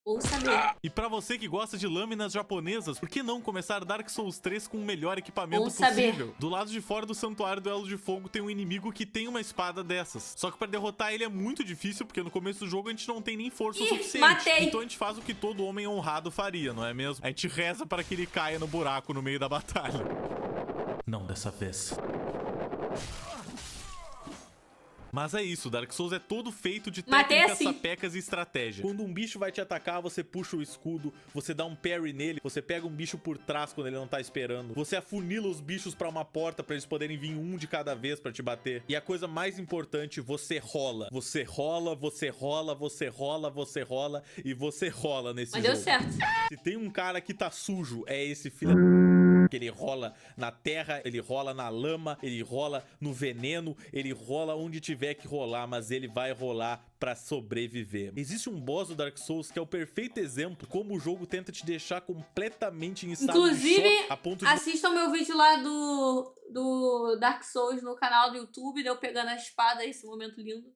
A: Ou saber.
B: E pra você que gosta de lâminas japonesas, por que não começar Dark Souls 3 com o melhor equipamento possível? Do lado de fora do Santuário do Elo de Fogo tem um inimigo que tem uma espada dessas. Só que pra derrotar ele é muito difícil, porque no começo do jogo a gente não tem nem força o suficiente.
A: Matei.
B: Então a gente faz o que todo homem honrado faria, não é mesmo? A gente reza para que ele caia no buraco no meio da batalha. Não dessa vez. Mas é isso, Dark Souls é todo feito de técnicas, sapecas e estratégia. Quando um bicho vai te atacar, você puxa o escudo, você dá um parry nele, você pega um bicho por trás quando ele não tá esperando, você afunila os bichos pra uma porta pra eles poderem vir um de cada vez pra te bater. E a coisa mais importante, você rola. Você rola, você rola, você rola, você rola e você rola nesse jogo.
A: Mas deu certo.
B: Se tem um cara que tá sujo, é esse filho que ele rola na terra, ele rola na lama, ele rola no veneno, ele rola onde tiver que rolar, mas ele vai rolar pra sobreviver. Existe um boss do Dark Souls que é o perfeito exemplo como o jogo tenta te deixar completamente em estado de choque, a ponto de...
A: Assistam meu vídeo lá do Dark Souls no canal do YouTube, eu pegando a espada, esse momento lindo.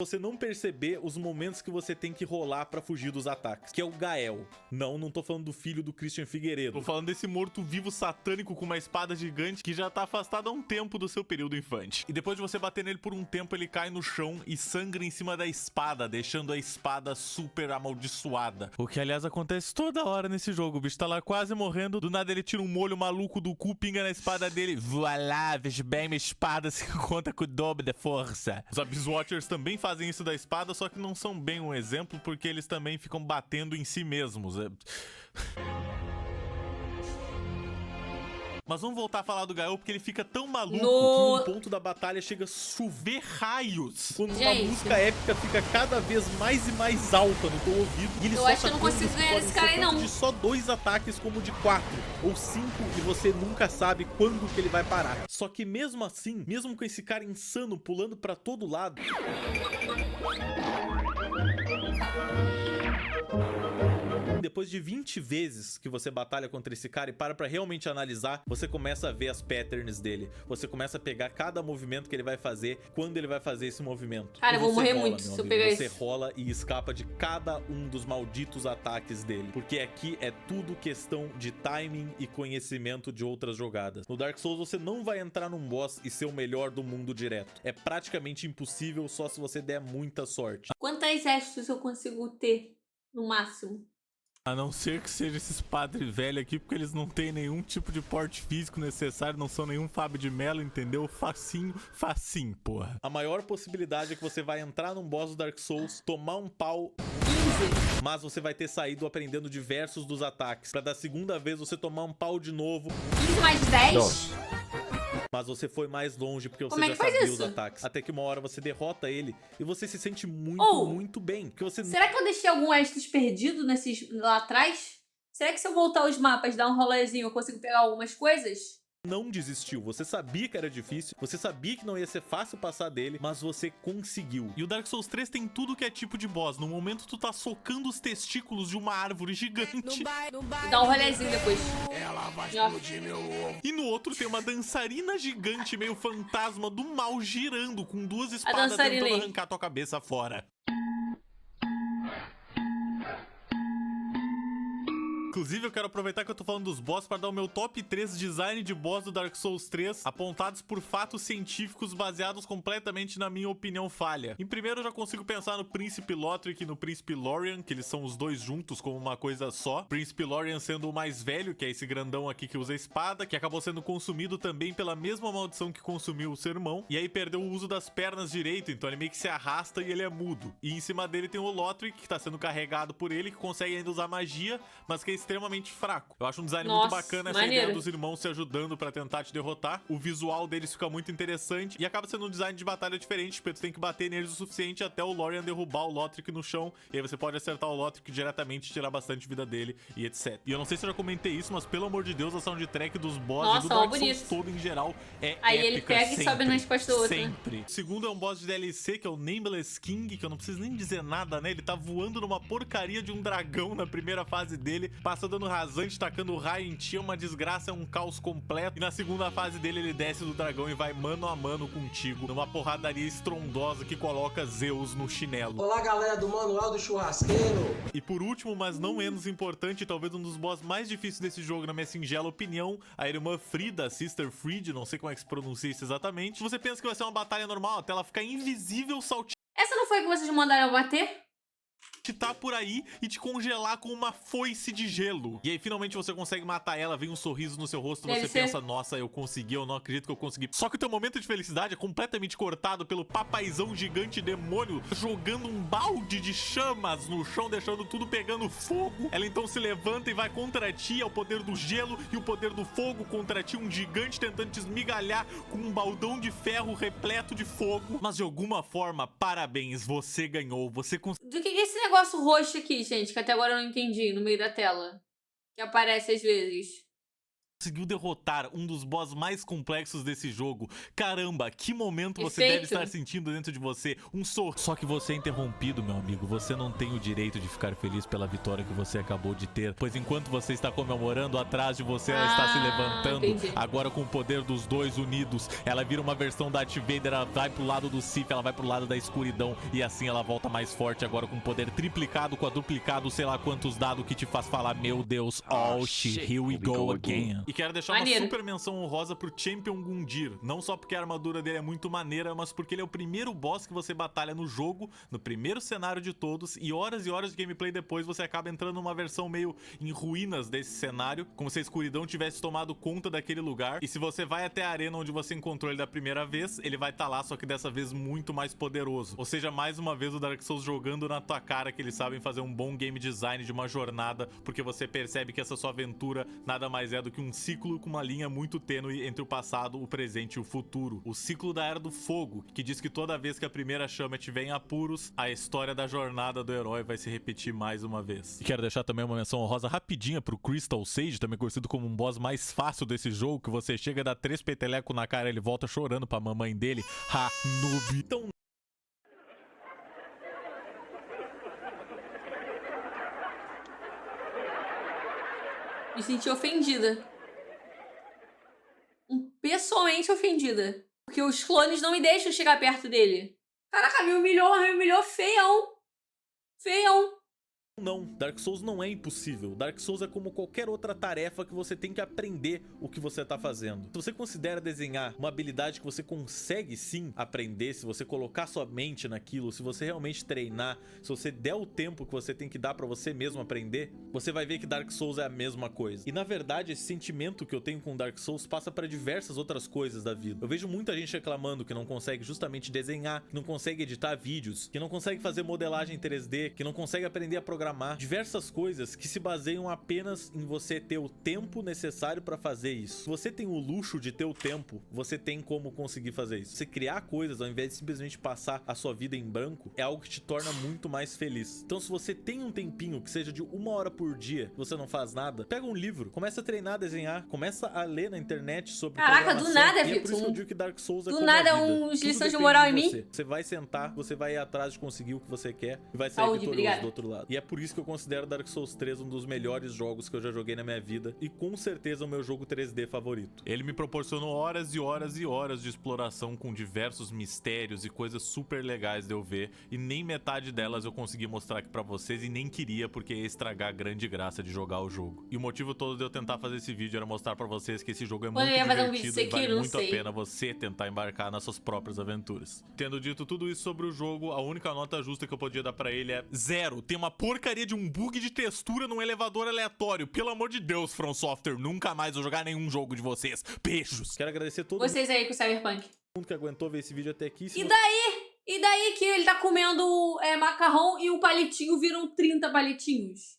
B: Você não perceber os momentos que você tem que rolar pra fugir dos ataques, que é o Gael. Não tô falando do filho do Christian Figueiredo. Tô falando desse morto-vivo satânico com uma espada gigante que já tá afastado há um tempo do seu período infante. E depois de você bater nele por um tempo, ele cai no chão e sangra em cima da espada, deixando a espada super amaldiçoada. O que, aliás, acontece toda hora nesse jogo. O bicho tá lá quase morrendo, do nada ele tira um molho maluco do cu, pinga na espada dele. Voilá, veja bem, minha espada se conta com o dobro da força. Os Abyss Watchers também fazem isso da espada, só que não são bem um exemplo, porque eles também ficam batendo em si mesmos. Mas vamos voltar a falar do Gael, porque ele fica tão maluco que no ponto da batalha chega a chover raios. Quando uma música épica fica cada vez mais e mais alta no teu ouvido. E ele
A: eu acho que eu não consigo ganhar desse cara aí, não.
B: De só 2 ataques como de 4 ou 5, e você nunca sabe quando que ele vai parar. Só que mesmo assim, mesmo com esse cara insano pulando pra todo lado... Depois de 20 vezes que você batalha contra esse cara e para pra realmente analisar, você começa a ver as patterns dele. Você começa a pegar cada movimento que ele vai fazer, quando ele vai fazer esse movimento.
A: Cara, eu vou morrer muito se eu pegar isso.
B: Você rola e escapa de cada um dos malditos ataques dele. Porque aqui é tudo questão de timing e conhecimento de outras jogadas. No Dark Souls você não vai entrar num boss e ser o melhor do mundo direto. É praticamente impossível só se você der muita sorte.
A: Quantos exércitos eu consigo ter no máximo?
B: A não ser que seja esses padres velhos aqui, porque eles não têm nenhum tipo de porte físico necessário, não são nenhum Fábio de Mello, entendeu? Facinho, facinho, porra. A maior possibilidade é que você vai entrar num boss do Dark Souls, tomar um pau... 15. Mas você vai ter saído aprendendo diversos dos ataques. Pra da segunda vez você tomar um pau de novo.
A: 15 mais 10?
B: mas você foi mais longe porque você
A: Como é
B: já
A: que faz
B: sabia
A: isso?
B: os ataques. Até que uma hora você derrota ele e você se sente muito,
A: Oh,
B: muito bem. Porque você
A: Será que eu deixei algum extras perdido lá atrás? Será que se eu voltar aos mapas, dar um rolezinho, eu consigo pegar algumas coisas?
B: não desistiu. Você sabia que era difícil, você sabia que não ia ser fácil passar dele, mas você conseguiu. E o Dark Souls 3 tem tudo que é tipo de boss. No momento tu tá socando os testículos de uma árvore gigante.
A: Dá um rolezinho depois.
B: Ela vai explodir meu ovo. E no outro tem uma dançarina gigante, meio fantasma do mal, girando com duas espadas tentando arrancar tua cabeça fora. Inclusive, eu quero aproveitar que eu tô falando dos boss para dar o meu top 3 design de boss do Dark Souls 3, apontados por fatos científicos baseados completamente na minha opinião falha. Em primeiro, eu já consigo pensar no Príncipe Lothric e no Príncipe Lorien, que eles são os dois juntos como uma coisa só. Príncipe Lorien sendo o mais velho, que é esse grandão aqui que usa espada, que acabou sendo consumido também pela mesma maldição que consumiu o seu irmão, e aí perdeu o uso das pernas direito, então ele meio que se arrasta e ele é mudo. E em cima dele tem o Lothric, que tá sendo carregado por ele, que consegue ainda usar magia, mas que é extremamente fraco. Eu acho um design muito bacana essa ideia dos irmãos se ajudando pra tentar te derrotar. O visual deles fica muito interessante e acaba sendo um design de batalha diferente, porque tu tem que bater neles o suficiente até o Lorien derrubar o Lothric no chão, e aí você pode acertar o Lothric diretamente e tirar bastante vida dele e etc. E eu não sei se eu já comentei isso, mas pelo amor de Deus, a soundtrack dos bosses do Dark Souls todo em geral é
A: aí
B: épica.
A: Ele pega
B: sempre,
A: e sobe nas costas do outro.
B: Sempre. O segundo é um boss de DLC, que é o Nameless King, que eu não preciso nem dizer nada, né? Ele tá voando numa porcaria de um dragão na primeira fase dele, passa dando rasante, tacando raio em ti, é uma desgraça, é um caos completo. E na segunda fase dele, ele desce do dragão e vai mano a mano contigo, numa porradaria estrondosa que coloca Zeus no chinelo.
K: Olá, galera do Manual do Churrasqueiro.
B: E por último, mas não menos importante, talvez um dos boss mais difíceis desse jogo, na minha singela opinião, a irmã Frida, Sister Fried, não sei como é que se pronuncia isso exatamente. Se você pensa que vai ser uma batalha normal, até ela ficar invisível, saltitando.
A: Essa não foi que vocês mandaram eu bater?
B: Tá por aí e te congelar com uma foice de gelo. E aí finalmente você consegue matar ela, vem um sorriso no seu rosto, você pensa, nossa, eu consegui, eu não acredito que eu consegui. Só que o teu momento de felicidade é completamente cortado pelo papaizão gigante demônio jogando um balde de chamas no chão, deixando tudo pegando fogo. Ela então se levanta e vai contra ti, é o poder do gelo e o poder do fogo contra ti, um gigante tentando te esmigalhar com um baldão de ferro repleto de fogo. Mas de alguma forma, parabéns, você ganhou, você conseguiu.
A: Do que é esse negócio roxo aqui, gente, que até agora eu não entendi, no meio da tela? Que aparece às vezes.
B: Conseguiu derrotar um dos boss mais complexos desse jogo. Caramba, que momento você deve estar sentindo dentro de você. Um sorriso. Só que você é interrompido, meu amigo. Você não tem o direito de ficar feliz pela vitória que você acabou de ter. Pois enquanto você está comemorando, atrás de você ela está se levantando.
A: Entendi.
B: Agora com o poder dos dois unidos. Ela vira uma versão da Darth Vader. Ela vai pro lado do Sith, ela vai pro lado da escuridão. E assim ela volta mais forte. Agora com poder triplicado, quadruplicado, sei lá quantos dados que te faz falar, meu Deus, oh shit, here we go again. E quero deixar uma super menção honrosa pro Champion Gundyr. Não só porque a armadura dele é muito maneira, mas porque ele é o primeiro boss que você batalha no jogo, no primeiro cenário de todos, e horas de gameplay depois você acaba entrando numa versão meio em ruínas desse cenário, como se a escuridão tivesse tomado conta daquele lugar. E se você vai até a arena onde você encontrou ele da primeira vez, ele vai estar lá, só que dessa vez muito mais poderoso. Ou seja, mais uma vez o Dark Souls jogando na tua cara que eles sabem fazer um bom game design de uma jornada, porque você percebe que essa sua aventura nada mais é do que um ciclo com uma linha muito tênue entre o passado, o presente e o futuro. O ciclo da Era do Fogo, que diz que toda vez que a primeira chama estiver em apuros, a história da jornada do herói vai se repetir mais uma vez. E quero deixar também uma menção honrosa rapidinha pro Crystal Sage, também conhecido como um boss mais fácil desse jogo, que você chega a dar 3 petelecos na cara e ele volta chorando pra mamãe dele. Ha, noob. Então
A: Me senti ofendida. Pessoalmente ofendida. Porque os clones não me deixam chegar perto dele. Caraca, me humilhou feião. Feião.
B: Não, Dark Souls não é impossível. Dark Souls é como qualquer outra tarefa que você tem que aprender o que você tá fazendo. Se você considera desenhar uma habilidade que você consegue sim aprender, se você colocar sua mente naquilo, se você realmente treinar, se você der o tempo que você tem que dar pra você mesmo aprender, você vai ver que Dark Souls é a mesma coisa. E na verdade, esse sentimento que eu tenho com Dark Souls passa pra diversas outras coisas da vida. Eu vejo muita gente reclamando que não consegue justamente desenhar, que não consegue editar vídeos, que não consegue fazer modelagem 3D, que não consegue aprender a programar programar diversas coisas que se baseiam apenas em você ter o tempo necessário pra fazer isso. Se você tem o luxo de ter o tempo, você tem como conseguir fazer isso. Você criar coisas ao invés de simplesmente passar a sua vida em branco é algo que te torna muito mais feliz. Então se você tem um tempinho que seja de 1 hora por dia, você não faz nada, pega um livro, começa a treinar a desenhar, começa a ler na internet sobre
A: Caraca, do nada,
B: e é por isso que eu
A: Vitor.
B: digo que Dark Souls é
A: Do
B: como
A: nada
B: a vida.
A: uns
B: Tudo
A: lições de
B: depende
A: moral em
B: você.
A: mim.
B: Você vai sentar, você vai ir atrás de conseguir o que você quer e vai sair
A: Saúde,
B: vitorioso
A: obrigada.
B: do outro lado. E é por isso que eu considero Dark Souls 3 um dos melhores jogos que eu já joguei na minha vida e com certeza o meu jogo 3D favorito. Ele me proporcionou horas e horas e horas de exploração com diversos mistérios e coisas super legais de eu ver e nem metade delas eu consegui mostrar aqui pra vocês e nem queria porque ia estragar a grande graça de jogar o jogo. E o motivo todo de eu tentar fazer esse vídeo era mostrar pra vocês que esse jogo é muito
A: Poderia fazer um vídeo
B: divertido e vale
A: Sekiro, não
B: muito a
A: sei.
B: pena você tentar embarcar nas suas próprias aventuras. Tendo dito tudo isso sobre o jogo, a única nota justa que eu podia dar pra ele é 0. Tem uma porcaria de um bug de textura num elevador aleatório. Pelo amor de Deus, From Software, nunca mais vou jogar nenhum jogo de vocês. Beijos! Quero agradecer todo
A: Vocês aí com o Cyberpunk.
B: mundo que aguentou ver esse vídeo até aqui. Se
A: E daí? E daí que ele tá comendo macarrão e o palitinho viram 30 palitinhos?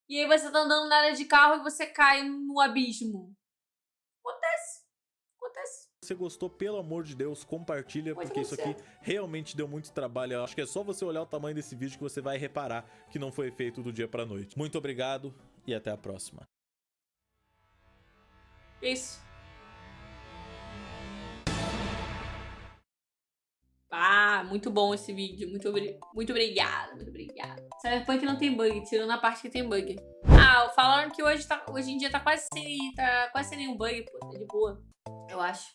A: E aí você tá andando na área de carro e você cai no abismo. Acontece. Acontece.
B: Se você gostou, pelo amor de Deus, compartilha,
A: Pode
B: porque isso aqui
A: acontecer.
B: realmente deu muito trabalho. Eu acho que é só você olhar o tamanho desse vídeo que você vai reparar que não foi feito do dia pra noite. Muito obrigado e até a próxima.
A: Isso. Ah, muito bom esse vídeo. Muito obrigado, muito obrigado. Cyberpunk não tem bug, tirando a parte que tem bug. Ah, falaram que hoje em dia tá quase sem nenhum bug, pô, tá de boa. Eu acho.